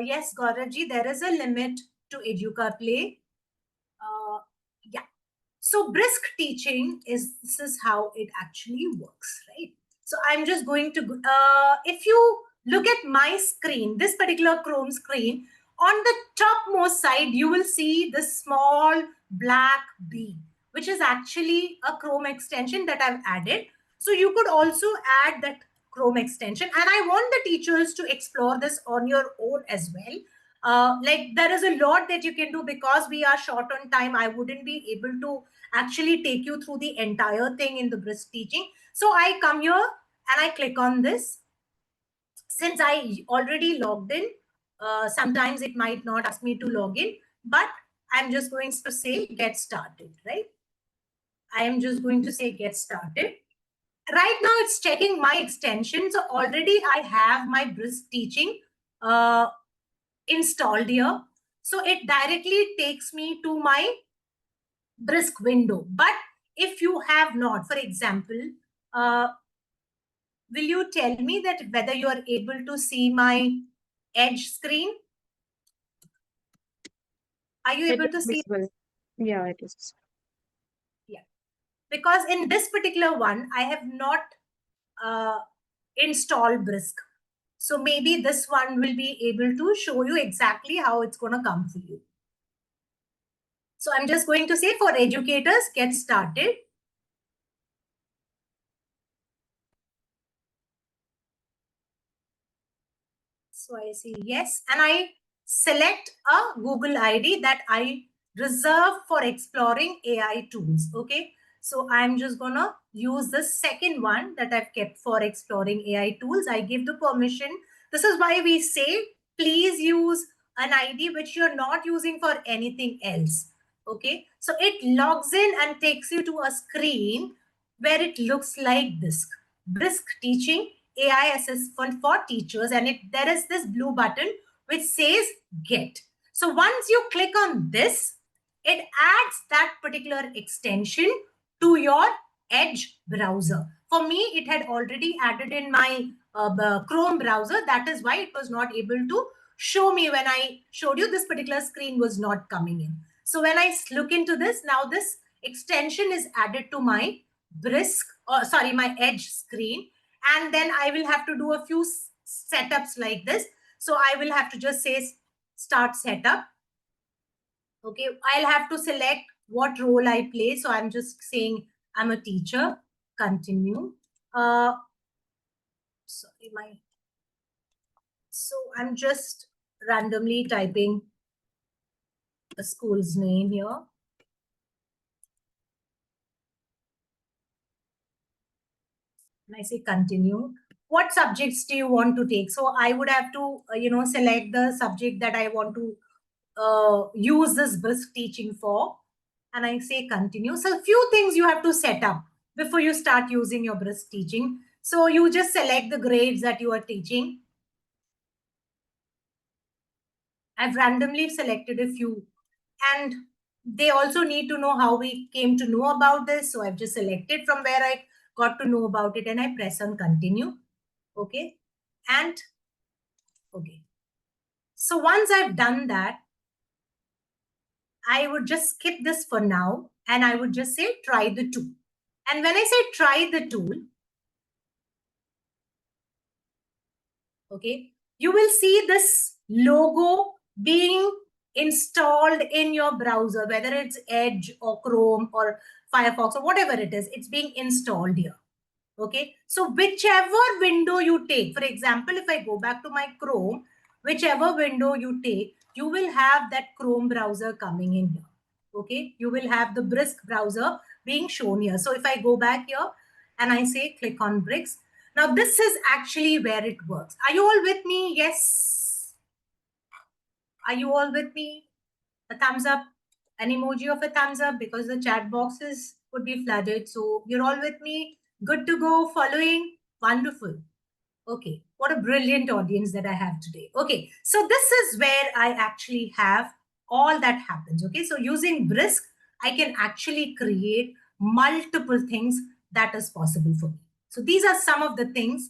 Yes, Gauravji, there is a limit to Educa Play. Yeah. So Brisk Teaching this is how it actually works, right? So I'm just going to, if you look at my screen, this particular Chrome screen, on the topmost side, you will see this small black B, which is actually a Chrome extension that I've added. So you could also add that Chrome extension. And I want the teachers to explore this on your own as well. Like there is a lot that you can do. Because we are short on time, I wouldn't be able to actually take you through the entire thing in the Brisk Teaching. So I come here and I click on this. Since I already logged in, sometimes it might not ask me to log in, but I'm just going to say get started, right? I am just going to say get started. Right now it's checking my extension. So already I have my Brisk Teaching installed here. So it directly takes me to my Brisk window. But if you have not, for example, will you tell me that whether you are able to see my Edge screen? Are you able to see? Visible. Yeah, it is. Yeah. Because in this particular one, I have not installed Brisk. So maybe this one will be able to show you exactly how it's going to come for you. So I'm just going to say for educators, get started. So I say yes, and I select a Google ID that I reserve for exploring AI tools. Okay, so I'm just gonna use the second one that I've kept for exploring AI tools. I give the permission. This is why we say please use an ID which you're not using for anything else. Okay, so it logs in and takes you to a screen where it looks like this: Brisk Teaching AI assessment for teachers, and there is this blue button which says get. So once you click on this, it adds that particular extension to your Edge browser. For me, it had already added in my Chrome browser. That is why it was not able to show me when I showed you. This particular screen was not coming in. So when I look into this, now this extension is added to my my Edge screen. And then I will have to do a few setups like this. So I will have to just say start setup. Okay, I'll have to select what role I play. So I'm just saying I'm a teacher. Continue. So I'm just randomly typing a school's name here. And I say continue. What subjects do you want to take? So I would have to, select the subject that I want to use this brisk teaching for? And I say continue. So a few things you have to set up before you start using your brisk teaching. So you just select the grades that you are teaching. I've randomly selected a few, and they also need to know how we came to know about this. So I've just selected from where I got to know about it, and I press on continue. Okay. And okay. So once I've done that, I would just skip this for now, and I would just say try the tool. And when I say try the tool, okay, you will see this logo being installed in your browser, whether it's Edge or Chrome or Firefox or whatever it is, it's being installed here. Okay, so whichever window you take, for example, if I go back to my Chrome, whichever window you take, you will have that Chrome browser coming in here. Okay, you will have the Brisk browser being shown here. So if I go back here and I say click on Brisk, now this is actually where it works. Are you all with me? Yes. Are you all with me? A thumbs up, an emoji of a thumbs up, because the chat boxes would be flooded. So you're all with me? Good to go, following? Wonderful. Okay, what a brilliant audience that I have today. Okay, so this is where I actually have all that happens. Okay, so using Brisk, I can actually create multiple things that is possible for me. So these are some of the things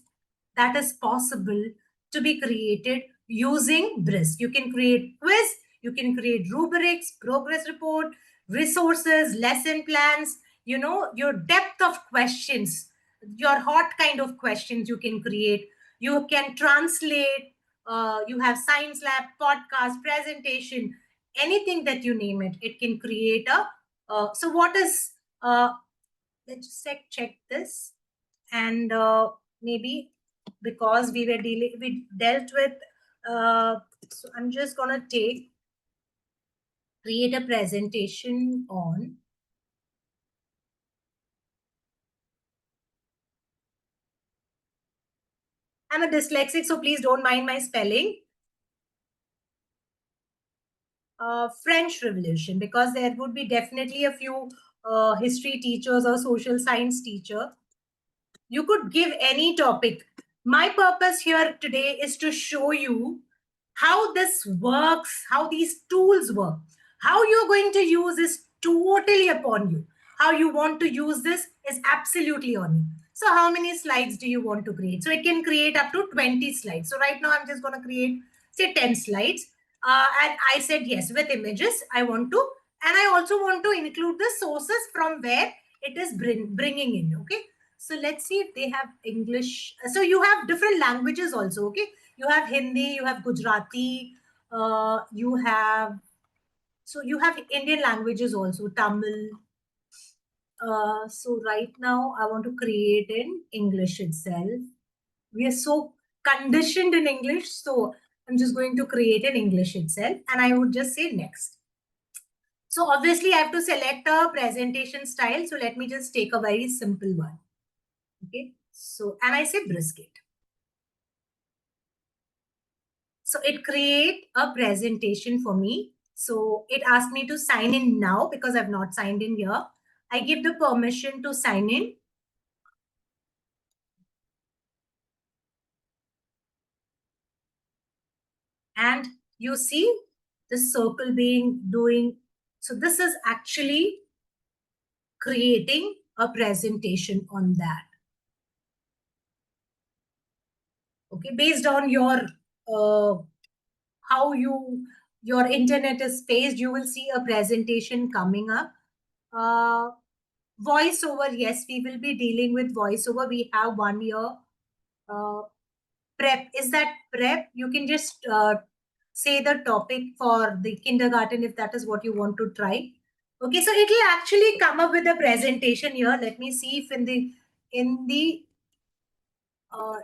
that is possible to be created using Brisk. You can create quiz, you can create rubrics, progress report, resources, lesson plans, you know, your depth of questions, your hot kind of questions you can create. You can translate, you have science lab, podcast, presentation, anything that you name it, it can create a, so what is, let's just check this. And maybe because we dealt with, so I'm just gonna create a presentation on, I'm a dyslexic, so please don't mind my spelling. French Revolution, because there would be definitely a few history teachers or social science teacher. You could give any topic. My purpose here today is to show you how this works, how these tools work. How you're going to use is totally upon you. How you want to use this is absolutely on you. So how many slides do you want to create? So it can create up to 20 slides. So right now I'm just going to create, say, 10 slides. And I said, yes, with images, I want to. And I also want to include the sources from where it is bringing in, okay? So let's see if they have English. So you have different languages also, okay? You have Hindi, you have Gujarati, you have Indian languages also, Tamil. So right now I want to create in English itself. We are so conditioned in English, so I'm just going to create in English itself, and I would just say next. So obviously I have to select a presentation style. So let me just take a very simple one. Okay, so, and I say brisket. So it create a presentation for me. So it asked me to sign in now because I've not signed in here. I give the permission to sign in. And you see the circle being doing. So this is actually creating a presentation on that. Okay, based on your how your internet is spaced, you will see a presentation coming up. Voiceover, yes, we will be dealing with voiceover. We have 1 year. Prep, is that prep? You can just say the topic for the kindergarten if that is what you want to try. Okay, so it will actually come up with a presentation here. Let me see if in the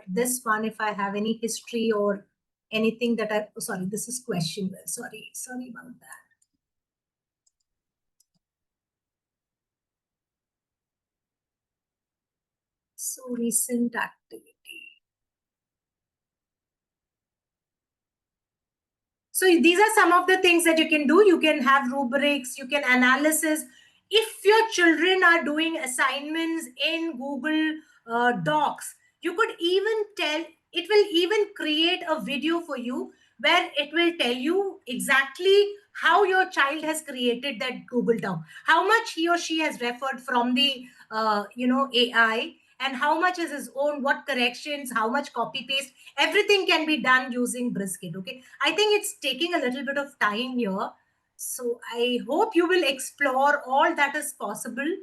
this one, if I have any history or anything that I, sorry, this is question. Sorry about that. So recent activity. So these are some of the things that you can do. You can have rubrics, you can analysis. If your children are doing assignments in Google Docs, you could even tell, it will even create a video for you where it will tell you exactly how your child has created that Google Doc, how much he or she has referred from the AI, and how much is his own, what corrections, how much copy paste, everything can be done using Briskit. Okay, I think it's taking a little bit of time here, so I hope you will explore all that is possible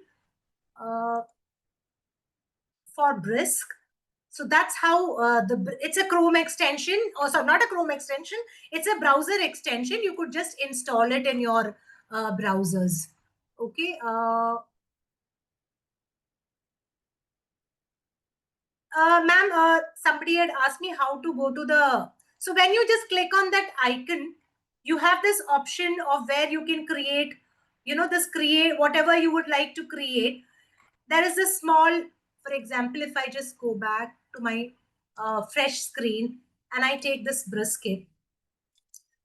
for Brisk. So that's how it's a Chrome extension, or so not a Chrome extension, it's a browser extension. You could just install it in your browsers. Okay. Ma'am, somebody had asked me how to go to the, so when you just click on that icon, you have this option of where you can create, this create whatever you would like to create. There is a small, for example, if I just go back to my fresh screen and I take this Briskit,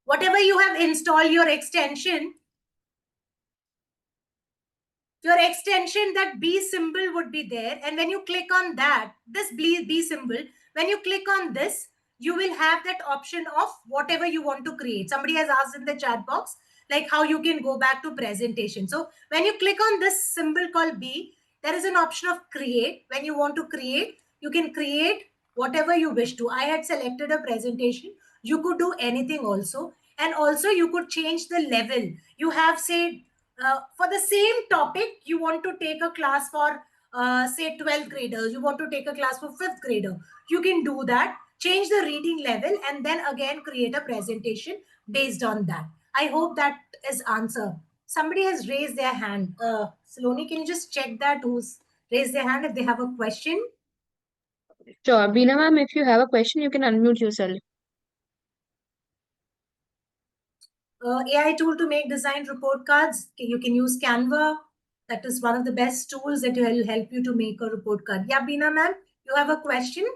whatever you have installed, your extension, that B symbol would be there. And when you click on that, this B symbol, when you click on this, you will have that option of whatever you want to create. Somebody has asked in the chat box, like how you can go back to presentation. So when you click on this symbol called B, there is an option of create. When you want to create, you can create whatever you wish to. I had selected a presentation. You could do anything also. And also you could change the level. You have, say, for the same topic, you want to take a class for, say, 12th graders, you want to take a class for 5th grader, you can do that, change the reading level, and then again create a presentation based on that. I hope that is answer. Somebody has raised their hand. Saloni, can you just check that who's raised their hand if they have a question? Sure. Beena ma'am, if you have a question, you can unmute yourself. AI tool to make design report cards. You can use Canva. That is one of the best tools that will help you to make a report card. Yeah, Beena ma'am, you have a question?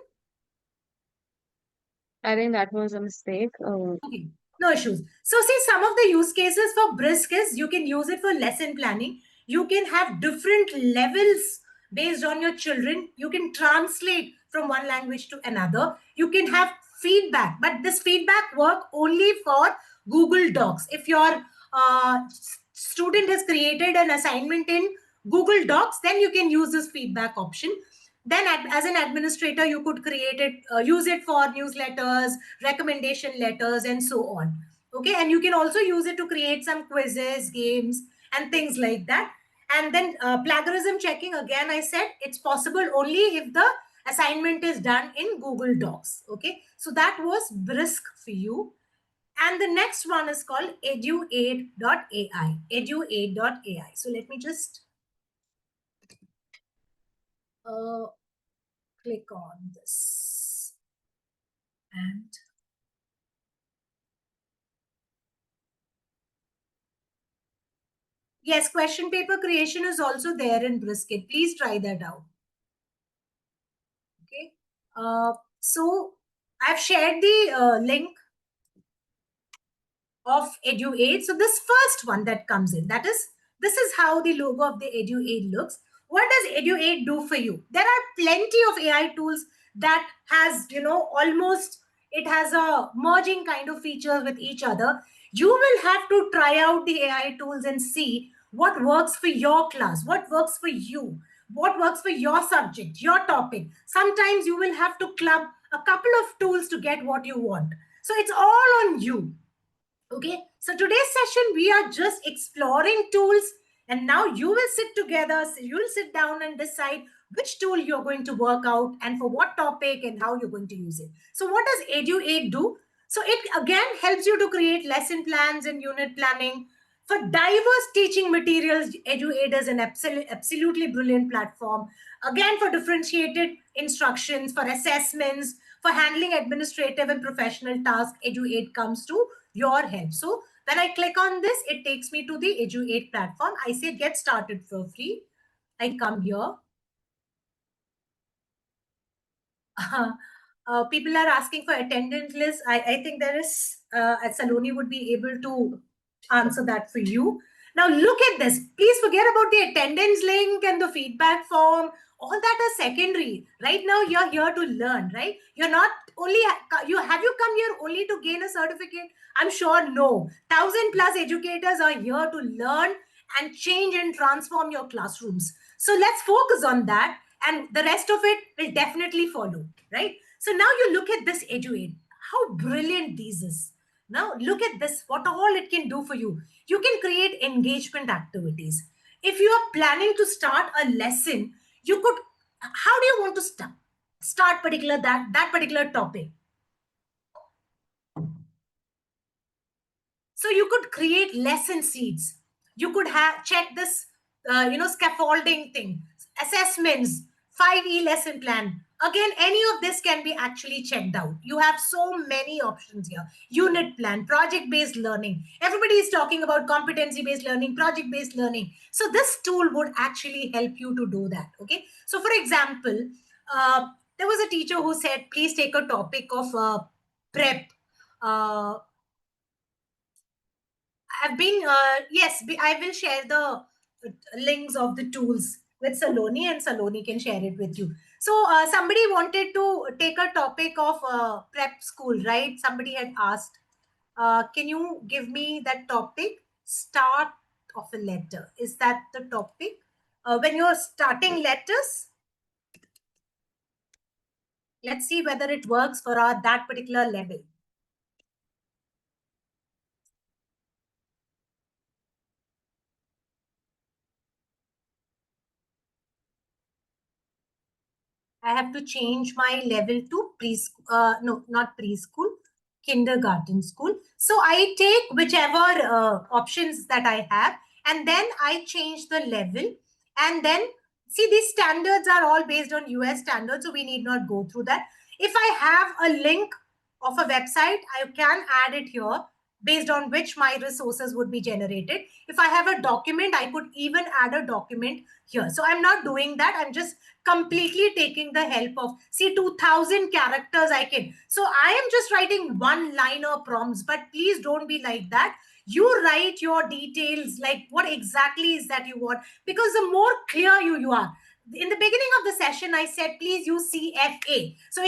I think that was a mistake. Okay, no issues. So see, some of the use cases for Brisk is you can use it for lesson planning. You can have different levels based on your children. You can translate from one language to another. You can have feedback, but this feedback work only for Google Docs. If your student has created an assignment in Google Docs, then you can use this feedback option. Then as an administrator, you could create it, use it for newsletters, recommendation letters, and so on. Okay, and you can also use it to create some quizzes, games, and things like that. And then plagiarism checking, again, I said it's possible only if the assignment is done in Google Docs. Okay, so that was Brisk for you. And the next one is called eduaid.ai. Eduaid.ai. So let me just click on this. And yes, question paper creation is also there in Briskit. Please try that out. Okay. So I've shared the link of EduAid. So this first one that comes in, this is how the logo of the EduAid looks. What does EduAid do for you? There are plenty of AI tools that has, almost, it has a merging kind of features with each other. You will have to try out the AI tools and see what works for your class, what works for you, what works for your subject, your topic. Sometimes you will have to club a couple of tools to get what you want. So it's all on you. Okay, so today's session, we are just exploring tools, and now you will sit together, so you'll sit down and decide which tool you're going to work out and for what topic and how you're going to use it. So what does EduAid do? So it again helps you to create lesson plans and unit planning. For diverse teaching materials, EduAid is an absolutely brilliant platform. Again, for differentiated instructions, for assessments, for handling administrative and professional tasks, EduAid comes to your help. So when I click on this, it takes me to the EduAid platform. I say get started for free. I come here. People are asking for attendance list. I think there is, Saloni would be able to answer that for you. Now look at this. Please forget about the attendance link and the feedback form. All that is secondary. Right now you're here to learn, right? You're not only, have you come here only to gain a certificate? I'm sure no. 1,000+ educators are here to learn and change and transform your classrooms. So let's focus on that, and the rest of it will definitely follow, right? So now you look at this EduAid, how brilliant this is. Now look at this, what all it can do for you. You can create engagement activities. If you are planning to start a lesson, you could, how do you want to start particular that particular topic? So you could create lesson seeds. You could have check this, scaffolding thing, assessments, 5E lesson plan. Again, any of this can be actually checked out. You have so many options here. Unit plan, project-based learning. Everybody is talking about competency-based learning, project-based learning. So this tool would actually help you to do that, okay? So for example, there was a teacher who said, please take a topic of prep. I will share the links of the tools with Saloni, and Saloni can share it with you. So somebody wanted to take a topic of prep school, right? Somebody had asked, can you give me that topic? Start of a letter. Is that the topic? When you're starting letters, let's see whether it works for that particular level. I have to change my level to preschool. No, not preschool, kindergarten school. So I take whichever options that I have, and then I change the level. And then see, these standards are all based on US standards, so we need not go through that. If I have a link of a website, I can add it here based on which my resources would be generated. If I have a document, I could even add a document here. So I'm not doing that. I'm just completely taking the help of, see, 2,000 characters I can. So I am just writing one-liner prompts, but please don't be like that. You write your details, like what exactly is that you want, because the more clear you are. In the beginning of the session, I said, please use CFA. So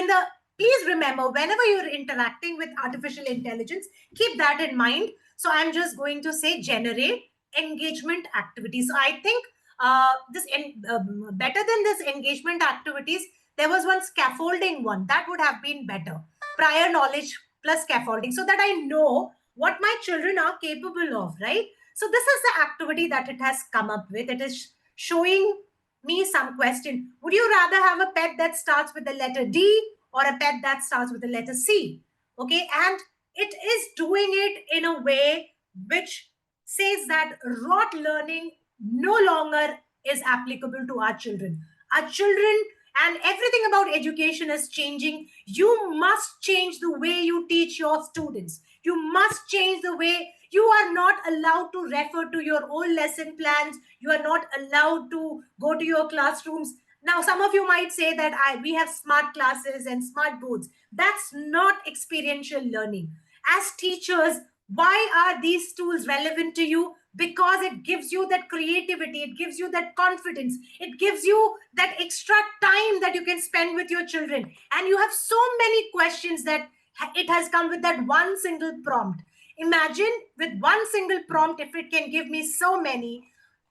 please remember, whenever you're interacting with artificial intelligence, keep that in mind. So I'm just going to say generate engagement activities. So I think better than this engagement activities, there was one scaffolding one that would have been better. Prior knowledge plus scaffolding, so that I know what my children are capable of, right? So this is the activity that it has come up with. It is showing me some question. Would you rather have a pet that starts with the letter D or a pet that starts with the letter C? Okay, and it is doing it in a way which says that rote learning no longer is applicable to our children. Our children and everything about education is changing. You must change the way you teach your students. You must change the way. You are not allowed to refer to your old lesson plans. You are not allowed to go to your classrooms. Now, some of you might say that we have smart classes and smart boards. That's not experiential learning. As teachers, why are these tools relevant to you? Because it gives you that creativity, it gives you that confidence, it gives you that extra time that you can spend with your children. And you have so many questions that it has come with that one single prompt. Imagine with one single prompt, if it can give me so many,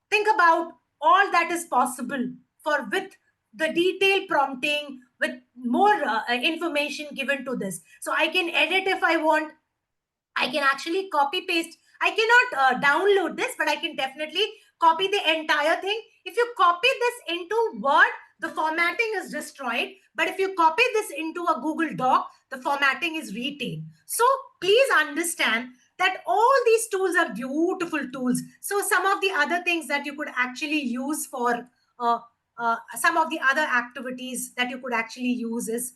think about all that is possible with the detailed prompting, with more information given to this. So I can edit if I want. I can actually copy paste. I cannot download this, but I can definitely copy the entire thing. If you copy this into Word, the formatting is destroyed. But if you copy this into a Google Doc, the formatting is retained. So please understand that all these tools are beautiful tools. So some of the other things that you could actually use for some of the other activities that you could actually use is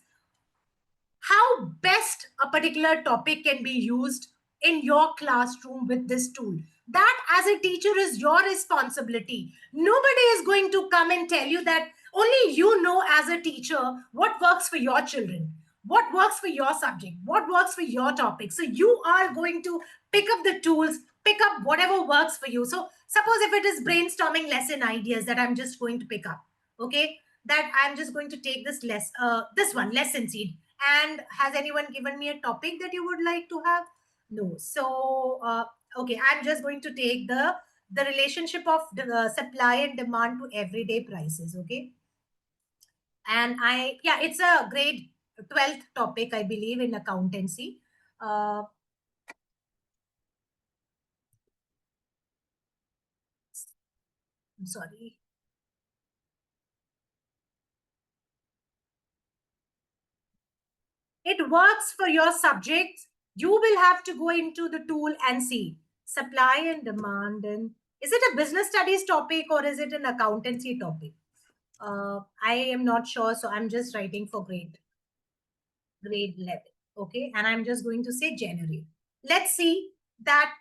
how best a particular topic can be used in your classroom with this tool. That as a teacher is your responsibility. Nobody is going to come and tell you that. Only you know as a teacher what works for your children. what works for your subject, what works for your topic. So you are going to pick up the tools, pick up whatever works for you. So suppose if it is brainstorming lesson ideas that I'm just going to pick up, okay, that I'm just going to take this this one lesson seed. And has anyone given me a topic that you would like to have? No. So okay, I'm just going to take the relationship of the supply and demand to everyday prices. Okay, and yeah, it's a grade 12th topic, I believe, in accountancy. I'm sorry. It works for your subject. You will have to go into the tool and see supply and demand. And is it a business studies topic or is it an accountancy topic? I am not sure, so I'm just writing for grade 11. Okay, and I'm just going to say generate. Let's see that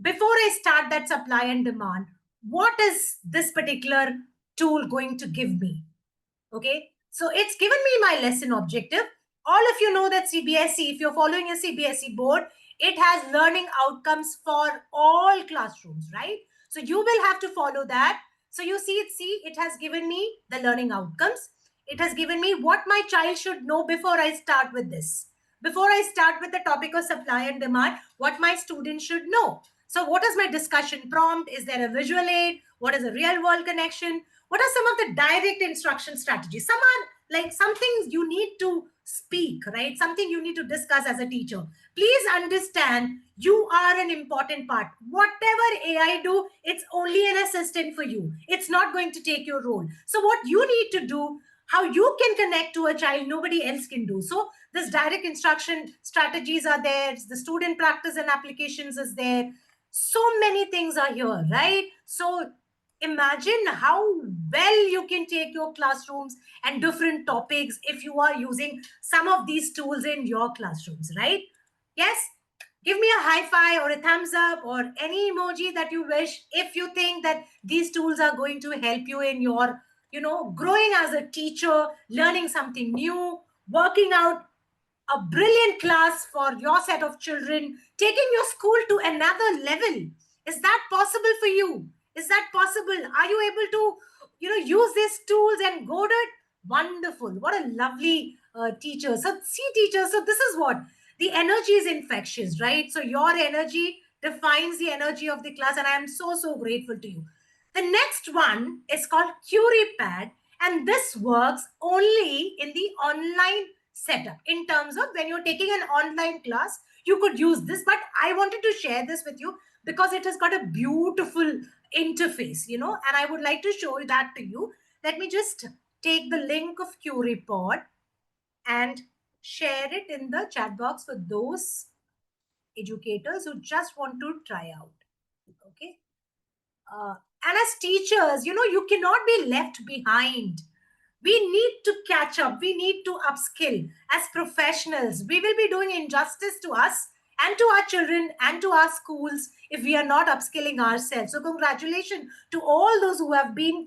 before I start that supply and demand, what is this particular tool going to give me? Okay, so it's given me my lesson objective. All of you know that CBSE, if you're following a CBSE board, it has learning outcomes for all classrooms, right? So you will have to follow that. So you see, it has given me the learning outcomes. It has given me what my child should know before I start with this. Before I start with the topic of supply and demand, what my students should know. So what is my discussion prompt? Is there a visual aid? What is a real world connection? What are some of the direct instruction strategies? Some are like some things you need to speak, right? Something you need to discuss as a teacher. Please understand you are an important part. Whatever AI do, it's only an assistant for you. It's not going to take your role. So what you need to do, how you can connect to a child, nobody else can do. So this direct instruction strategies are there. The student practice and applications is there. So many things are here, right? So imagine how well you can take your classrooms and different topics if you are using some of these tools in your classrooms, right? Yes, give me a high five or a thumbs up or any emoji that you wish if you think that these tools are going to help you in your, growing as a teacher, learning something new, working out a brilliant class for your set of children, taking your school to another level. Is that possible for you? Is that possible? Are you able to, use these tools and go to it? Wonderful. What a lovely teacher. So see, teacher, so this is what the energy is infectious, right? So your energy defines the energy of the class, and I am so, so grateful to you. The next one is called CuriePad, and this works only in the online setup. In terms of when you're taking an online class, you could use this, but I wanted to share this with you because it has got a beautiful interface, and I would like to show you that to you. Let me just take the link of CuriePod and share it in the chat box for those educators who just want to try out. Okay. And as teachers, you cannot be left behind. We need to catch up. We need to upskill. As professionals, we will be doing injustice to us and to our children and to our schools if we are not upskilling ourselves. So congratulations to all those who have been,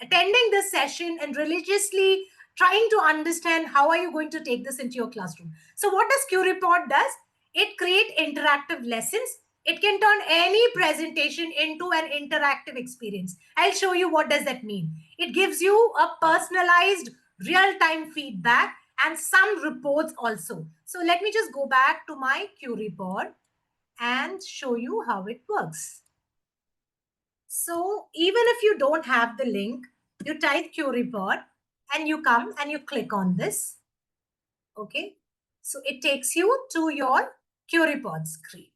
attending this session and religiously trying to understand how are you going to take this into your classroom. So what does CuriePod does? It creates interactive lessons. It can turn any presentation into an interactive experience. I'll show you what does that mean. It gives you a personalized real-time feedback and some reports also. So let me just go back to my CuriePod and show you how it works. So even if you don't have the link, you type CuriePod and you come and you click on this. Okay. So it takes you to your CuriePod screen.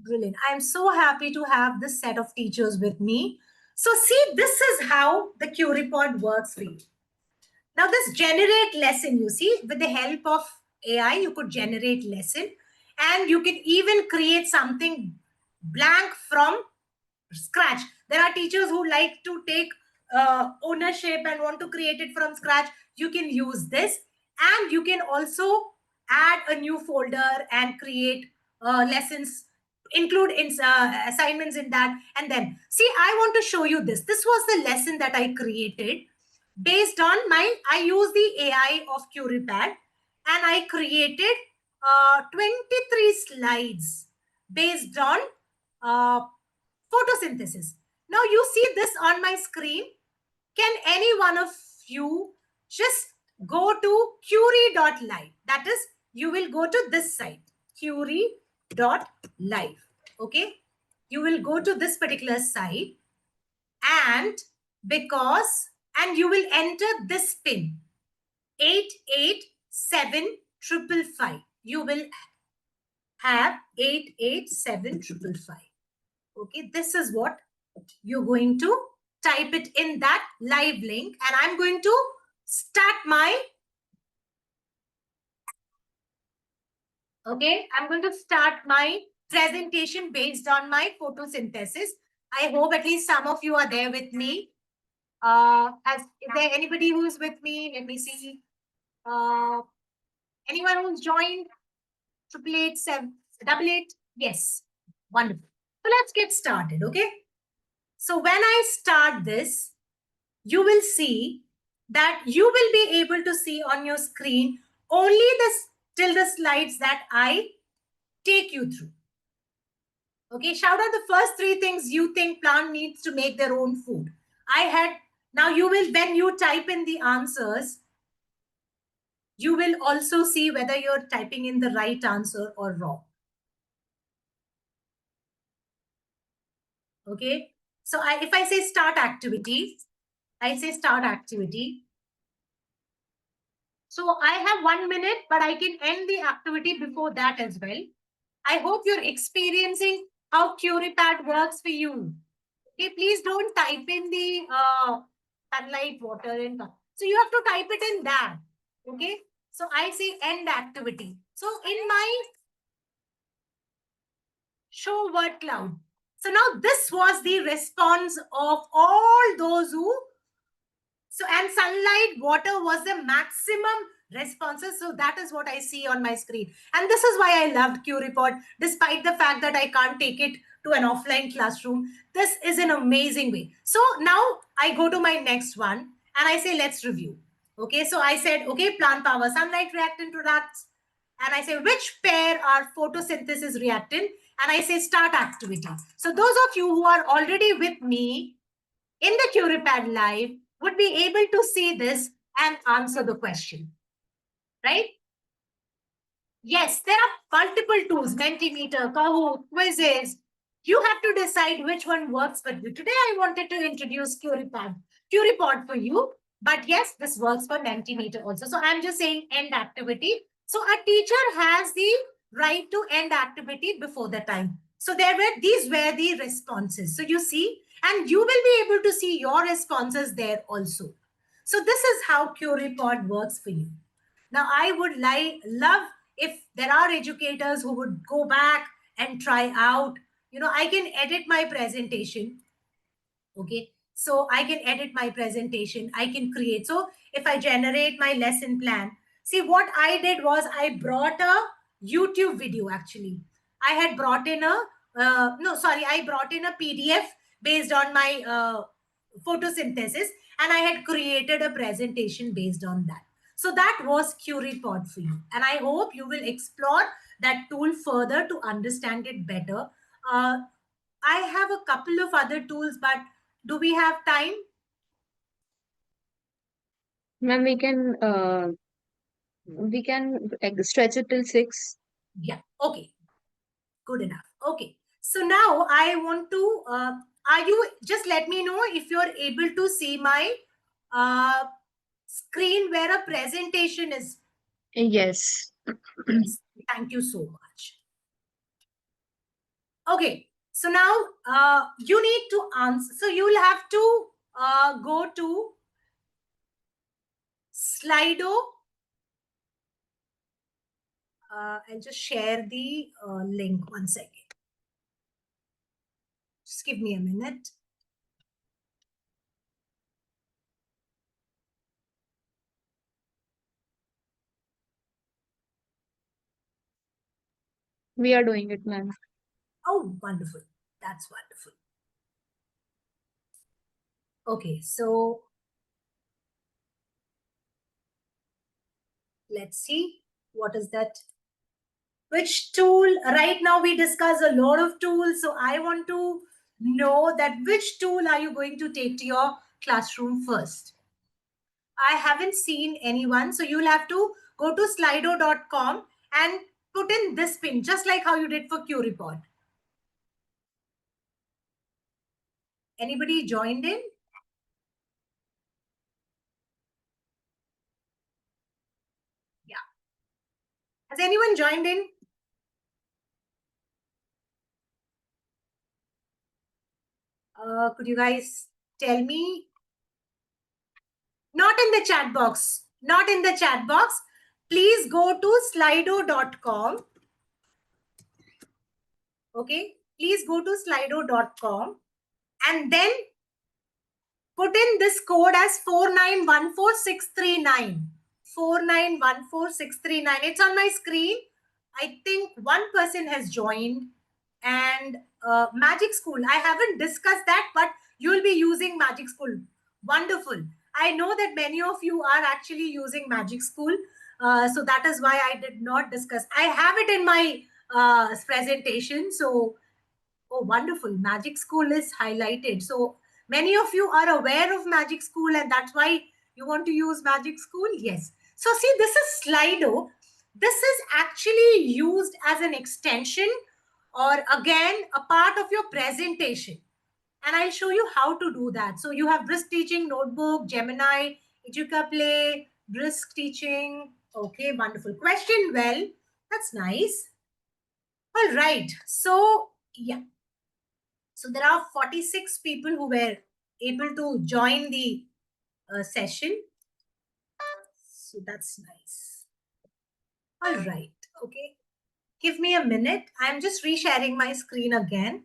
Brilliant. I'm so happy to have this set of teachers with me. So see, this is how the CuriePod works for you. Now this generate lesson, you see, with the help of AI, you could generate lesson and you can even create something blank from scratch. There are teachers who like to take ownership and want to create it from scratch. You can use this, and you can also add a new folder and create lessons, include assignments in that. And then see, I want to show you this. This was the lesson that I created. based on I use the AI of Curipad, and I created 23 slides based on photosynthesis. Now you see this on my screen. Can any one of you just go to curie.live? That is, you will go to this site, curie.live. Okay, you will go to this particular site, and you will enter this pin 88755. You will have 88755. Okay, this is what you're going to type it in that live link, and I'm going to start my presentation based on my photosynthesis. I hope at least some of you are there with me. Is there anybody who's with me? Let me see. Anyone who's joined? 888 Yes. Wonderful. So let's get started, okay? So when I start this, you will see that you will be able to see on your screen only till the slides that I take you through. Okay, shout out the first 3 things you think plant needs to make their own food. Now you will, when you type in the answers, you will also see whether you're typing in the right answer or wrong. Okay, so if I say start activity, I say start activity. So I have 1 minute, but I can end the activity before that as well. I hope you're experiencing how Curipad works for you. Okay, please don't type in the sunlight, water, and so you have to type it in that. Okay, so I say end activity. So in my show word cloud. So now this was the response of all those who. So, and sunlight, water was the maximum responses. So that is what I see on my screen. And this is why I loved Curipod, despite the fact that I can't take it to an offline classroom. This is an amazing way. So now I go to my next one and I say, let's review. Okay, so I said, okay, plant power, sunlight reactant products. And I say, which pair are photosynthesis reactant? And I say, start activity. So those of you who are already with me in the Curipad Live would be able to see this and answer the question, right? Yes, there are multiple tools, Mentimeter, Kahoot, quizzes. You have to decide which one works for you. Today, I wanted to introduce Curipod for you. But yes, this works for Mentimeter also. So I'm just saying end activity. So a teacher has the right to end activity before the time. So these were the responses. So you see, and you will be able to see your responses there also. So this is how Curipod works for you. Now, I would love if there are educators who would go back and try out. I can edit my presentation. Okay, so I can edit my presentation. I can create. So if I generate my lesson plan, see what I did was I brought a YouTube video actually. I had brought in I brought in a PDF based on my photosynthesis, and I had created a presentation based on that. So that was Curipod for you. And I hope you will explore that tool further to understand it better. I have a couple of other tools, but do we have time? Ma'am, we can stretch it till 6. Yeah, okay. Good enough. Okay. So now I want to, just let me know if you're able to see my screen where a presentation is. Yes. Yes. Thank you so much. Okay. So now you need to answer. So you will have to go to Slido. I'll just share the link 1 second. Just give me a minute. We are doing it, ma'am. Oh, wonderful. That's wonderful. Okay, so Let's see, what is that? Which tool? Right now we discuss a lot of tools. So I want to know that which tool are you going to take to your classroom first? I haven't seen anyone. So you'll have to go to slido.com and put in this pin, just like how you did for QReport. Anybody joined in? Yeah. Has anyone joined in? Could you guys tell me? Not in the chat box. Not in the chat box. Please go to slido.com. Okay. Please go to slido.com and then put in this code as 4914639. 4914639. It's on my screen. I think one person has joined. And Magic School, I haven't discussed that, but you'll be using Magic School. Wonderful. I know that many of you are actually using Magic School. So that is why I did not discuss. I have it in my presentation. So, oh, wonderful. Magic School is highlighted. So many of you are aware of Magic School, and that's why you want to use Magic School. Yes. So see, this is Slido. This is actually used as an extension or again a part of your presentation, and I'll show you how to do that. So you have Brisk Teaching Notebook, Gemini, Educaplay, Brisk Teaching. Okay, wonderful question. Well, that's nice. All right, so yeah, so there are 46 people who were able to join the session, so that's nice. All right, okay, give me a minute. I'm just resharing my screen again.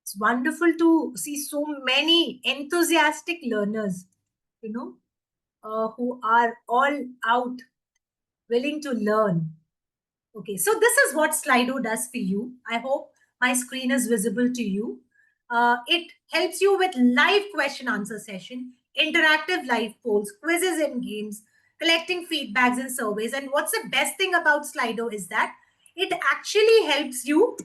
It's wonderful to see so many enthusiastic learners, you know, who are all out willing to learn. Okay, so this is what Slido does for you. I hope my screen is visible to you. It helps you with live question answer session, interactive live polls, quizzes and games, collecting feedbacks and surveys. And what's the best thing about Slido is that it actually helps you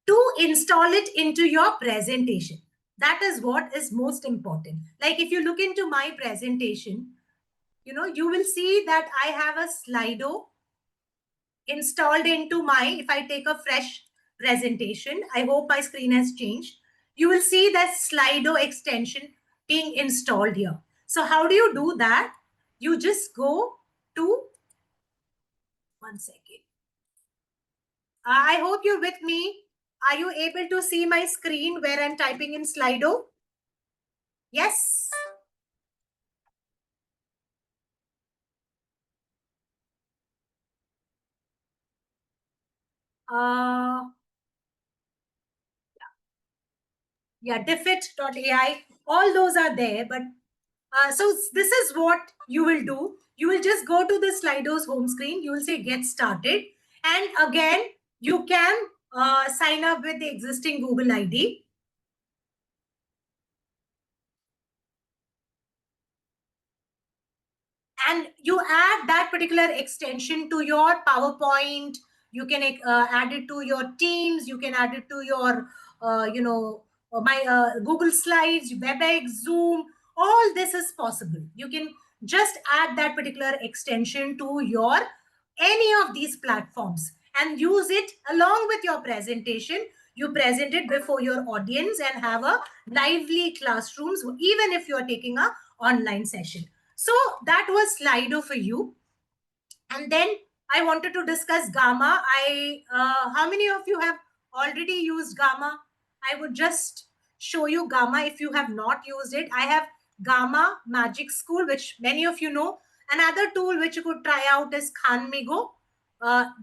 to install it into your presentation. That is what is most important. Like if you look into my presentation, you know, you will see that I have a Slido installed into my, if I take a fresh presentation, I hope my screen has changed. You will see that Slido extension being installed here. So how do you do that? You just go to, one second. I hope you're with me. Are you able to see my screen where I'm typing in Slido? Yes. Yeah, diffit.ai, all those are there. But so this is what you will do. You will just go to the Slido's home screen. You will say get started. And again, you can sign up with the existing Google ID. And you add that particular extension to your PowerPoint. You can add it to your Teams. You can add it to your, my Google Slides, WebEx, Zoom. All this is possible. You can just add that particular extension to your any of these platforms and use it along with your presentation. You present it before your audience and have a lively classrooms, even if you are taking a online session. So that was Slido for you. And then I wanted to discuss Gamma. How many of you have already used Gamma? I would just show you Gamma if you have not used it. I have Gamma Magic School, which many of you know. Another tool which you could try out is Khanmigo.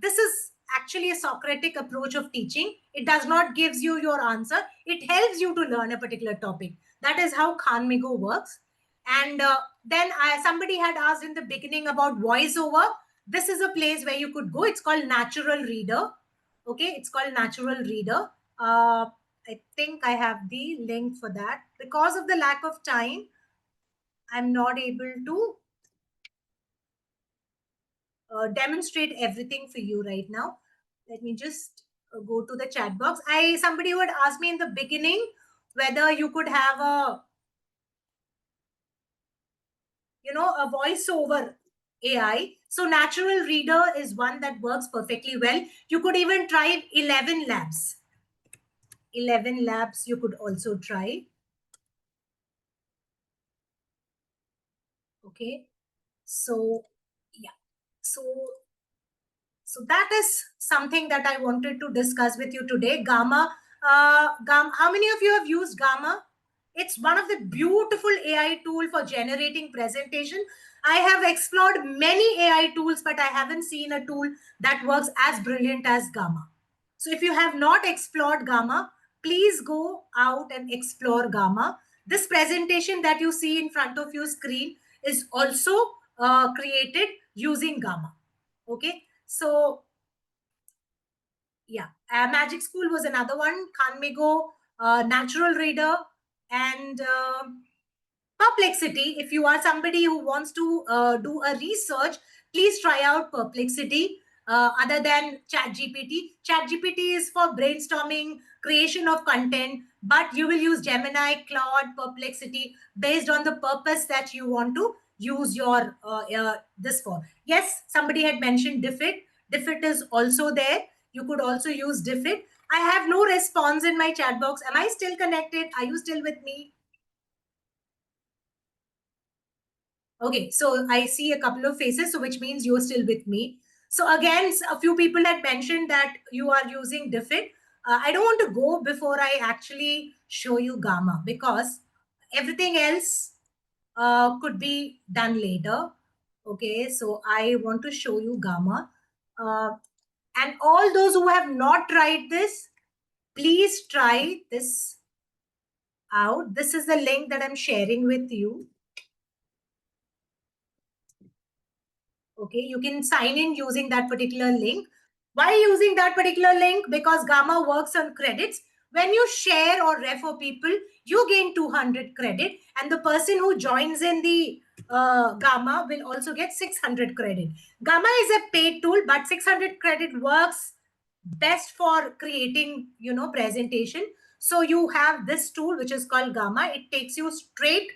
This is actually a Socratic approach of teaching. It does not gives you your answer. It helps you to learn a particular topic. That is how Khanmigo works. And then somebody had asked in the beginning about voiceover. This is a place where you could go. It's called Natural Reader. Okay, it's called Natural Reader. I think I have the link for that. Because of the lack of time, I'm not able to demonstrate everything for you right now. Let me just go to the chat box. Somebody would ask me in the beginning whether you could have a voiceover AI. So Natural Reader is one that works perfectly well. You could even try 11 Labs. 11 Labs you could also try. Okay. So yeah. So that is something that I wanted to discuss with you today. Gamma. How many of you have used Gamma? It's one of the beautiful AI tool for generating presentation. I have explored many AI tools, but I haven't seen a tool that works as brilliant as Gamma. So if you have not explored Gamma, please go out and explore Gamma. This presentation that you see in front of your screen is also created using Gamma. Okay. So yeah, Magic School was another one. Khanmigo, Natural Reader, and Perplexity. If you are somebody who wants to do a research, please try out Perplexity. Other than ChatGPT, ChatGPT is for brainstorming, creation of content, but you will use Gemini, Claude, Perplexity based on the purpose that you want to use your this for. Yes, somebody had mentioned Diffit. Diffit is also there. You could also use Diffit. I have no response in my chat box. Am I still connected? Are you still with me? Okay, so I see a couple of faces, so which means you're still with me. So again, a few people had mentioned that you are using Diffit. I don't want to go before I actually show you Gamma, because everything else could be done later. Okay, so I want to show you Gamma. And all those who have not tried this, please try this out. This is the link that I'm sharing with you. Okay, you can sign in using that particular link. Why using that particular link? Because Gamma works on credits. When you share or refer people, you gain 200 credit, and the person who joins in the Gamma will also get 600 credit. Gamma is a paid tool, but 600 credit works best for creating, presentation. So you have this tool, which is called Gamma. It takes you straight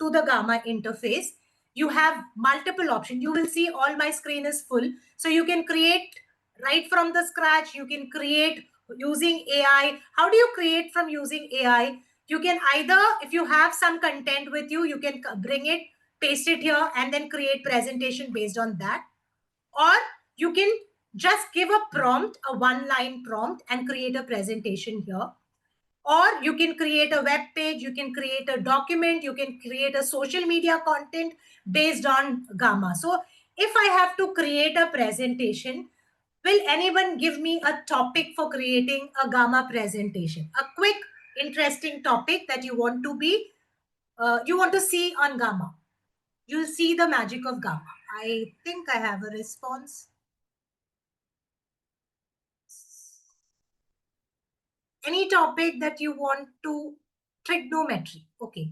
to the Gamma interface. You have multiple options. You will see all my screen is full. So you can create right from the scratch. You can create using AI. How do you create from using AI? You can either, if you have some content with you, you can bring it, paste it here, and then create presentation based on that. Or you can just give a prompt, a one-line prompt, and create a presentation here. Or you can create a web page, you can create a document, you can create a social media content based on Gamma. So if I have to create a presentation, will anyone give me a topic for creating a Gamma presentation? A quick, interesting topic that you want to see on Gamma. You'll see the magic of Gamma. I think I have a response. Any topic that you want to, trigonometry. Okay.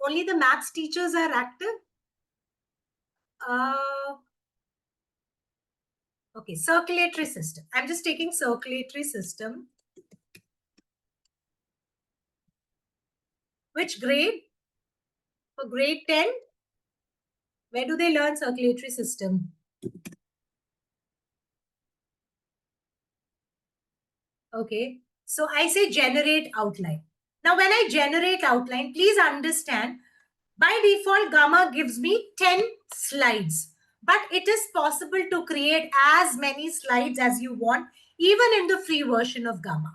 Only the maths teachers are active. Okay, circulatory system. I'm just taking circulatory system. Which grade? For grade 10? Where do they learn circulatory system? Okay, so I say generate outline. Now, when I generate outline, please understand, by default, Gamma gives me 10 slides, but it is possible to create as many slides as you want, even in the free version of Gamma.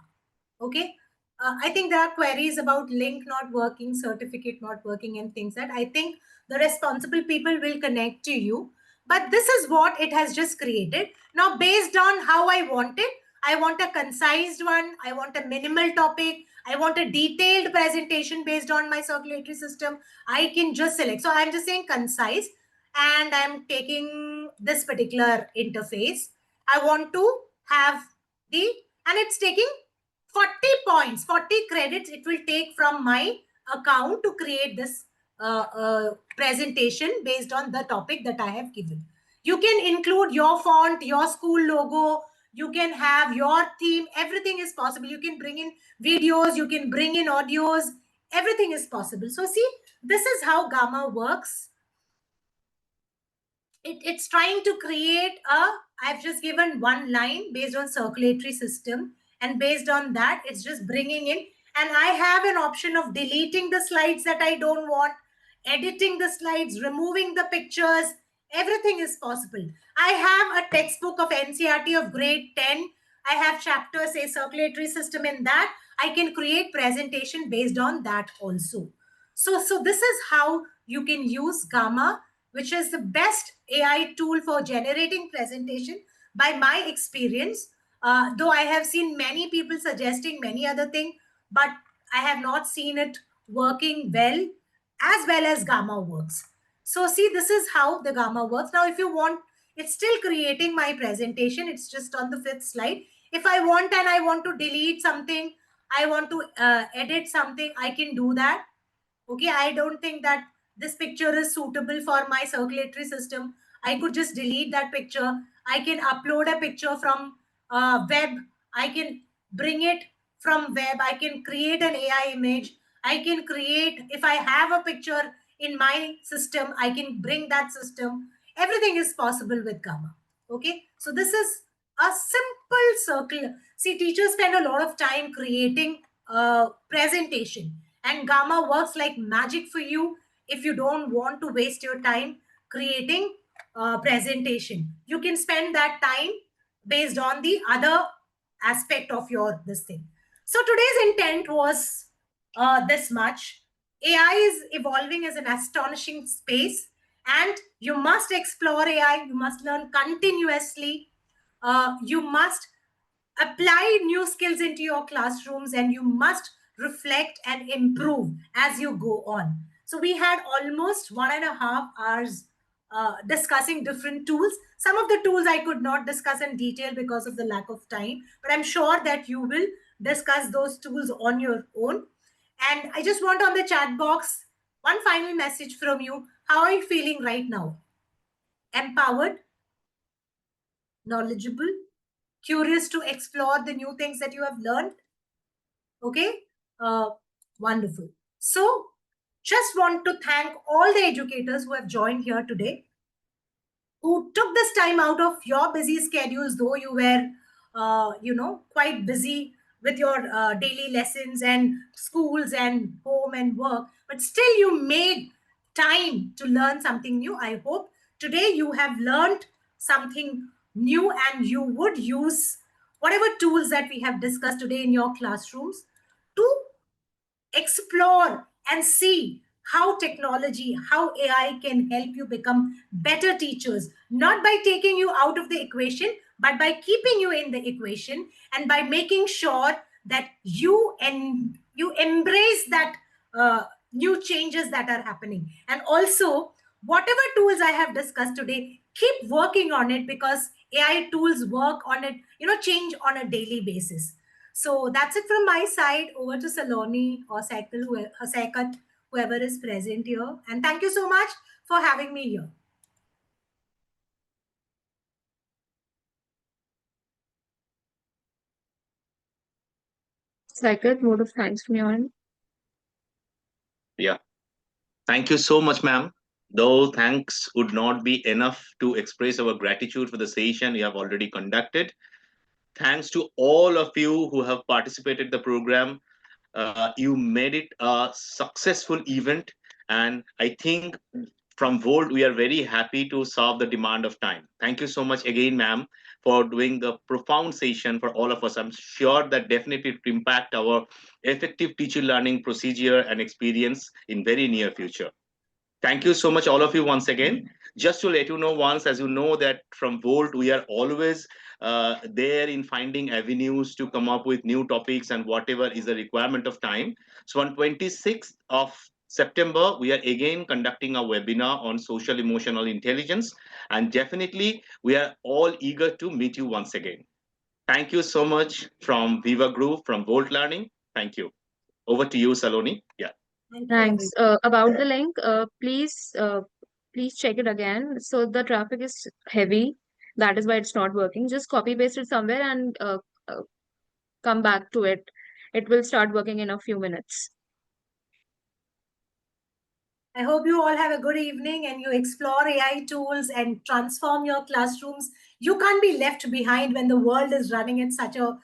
Okay. I think there are queries about link not working, certificate not working, and things that I think the responsible people will connect to you. But this is what it has just created. Now, based on how I want it, I want a concise one. I want a minimal topic. I want a detailed presentation based on my circulatory system. I can just select. So I'm just saying concise, and I'm taking this particular interface. I want to have and it's taking 40 points, 40 credits it will take from my account to create this presentation based on the topic that I have given. You can include your font, your school logo, you can have your theme, everything is possible. You can bring in videos, you can bring in audios, everything is possible. So see, this is how Gamma works. It's trying to create I've just given one line based on circulatory system, and based on that, it's just bringing in, and I have an option of deleting the slides that I don't want, editing the slides, removing the pictures, everything is possible. I have a textbook of NCERT of grade 10. I have chapter, say, circulatory system. In that, I can create presentation based on that also. So this is how you can use Gamma, which is the best AI tool for generating presentation by my experience. Though I have seen many people suggesting many other things, but I have not seen it working well as Gamma works. So see, this is how the Gamma works. Now, if you want, it's still creating my presentation. It's just on the 5th slide. If I want and I want to delete something, I want to edit something, I can do that. Okay, I don't think that this picture is suitable for my circulatory system. I could just delete that picture. I can upload a picture from web. I can bring it from web. I can create an AI image. I can create, if I have a picture in my system, I can bring that system. Everything is possible with Gamma. Okay, so this is a simple circle. See, teachers spend a lot of time creating a presentation, and Gamma works like magic for you if you don't want to waste your time creating a presentation. You can spend that time based on the other aspect of your this thing. So today's intent was this much. AI is evolving as an astonishing space, and you must explore AI. You must learn continuously. You must apply new skills into your classrooms, and you must reflect and improve as you go on. So we had almost 1.5 hours discussing different tools. Some of the tools I could not discuss in detail because of the lack of time, but I'm sure that you will discuss those tools on your own. And I just want on the chat box one final message from you. How are you feeling right now? Empowered, knowledgeable, curious to explore the new things that you have learned? Okay, wonderful. So just want to thank all the educators who have joined here today, who took this time out of your busy schedules, though you were quite busy with your daily lessons and schools and home and work, but still you made time to learn something new. I hope today you have learned something new, and you would use whatever tools that we have discussed today in your classrooms to explore and see how technology, how AI can help you become better teachers, not by taking you out of the equation, but by keeping you in the equation, and by making sure that you embrace that new changes that are happening. And also, whatever tools I have discussed today, keep working on it, because AI tools work on it, change on a daily basis. So that's it from my side. Over to Saloni or Saikat, whoever is present here. And thank you so much for having me here. Saikat, vote of thanks from your end. Yeah. Thank you so much, ma'am. Though thanks would not be enough to express our gratitude for the session you have already conducted. Thanks to all of you who have participated in the program. You made it a successful event, and I think from Volt, we are very happy to solve the demand of time. Thank you so much again, ma'am, for doing the profound session for all of us. I'm sure that definitely it will impact our effective teacher learning procedure and experience in very near future. Thank you so much, all of you, once again. Just to let you know once, as you know, that from Volt, we are always there in finding avenues to come up with new topics and whatever is the requirement of time. So on 26th of September, we are again conducting a webinar on social emotional intelligence. And definitely, we are all eager to meet you once again. Thank you so much from Viva Group, from Volt Learning. Thank you. Over to you, Saloni. Yeah. Thank you, Thanks. everyone. About the link, please check it again. So the traffic is heavy. That is why it's not working. Just copy paste it somewhere and come back to it. It will start working in a few minutes. I hope you all have a good evening and you explore AI tools and transform your classrooms. You can't be left behind when the world is running at such a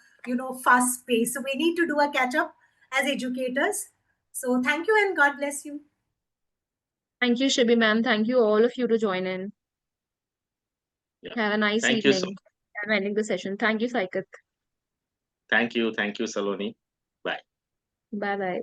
fast pace. So we need to do a catch up as educators. So thank you and God bless you. Thank you, Shibi ma'am. Thank you all of you to join in. Yeah. Have a nice Thank you evening. I'm ending the session. Thank you, Saikat. Thank you, Saloni. Bye. Bye bye.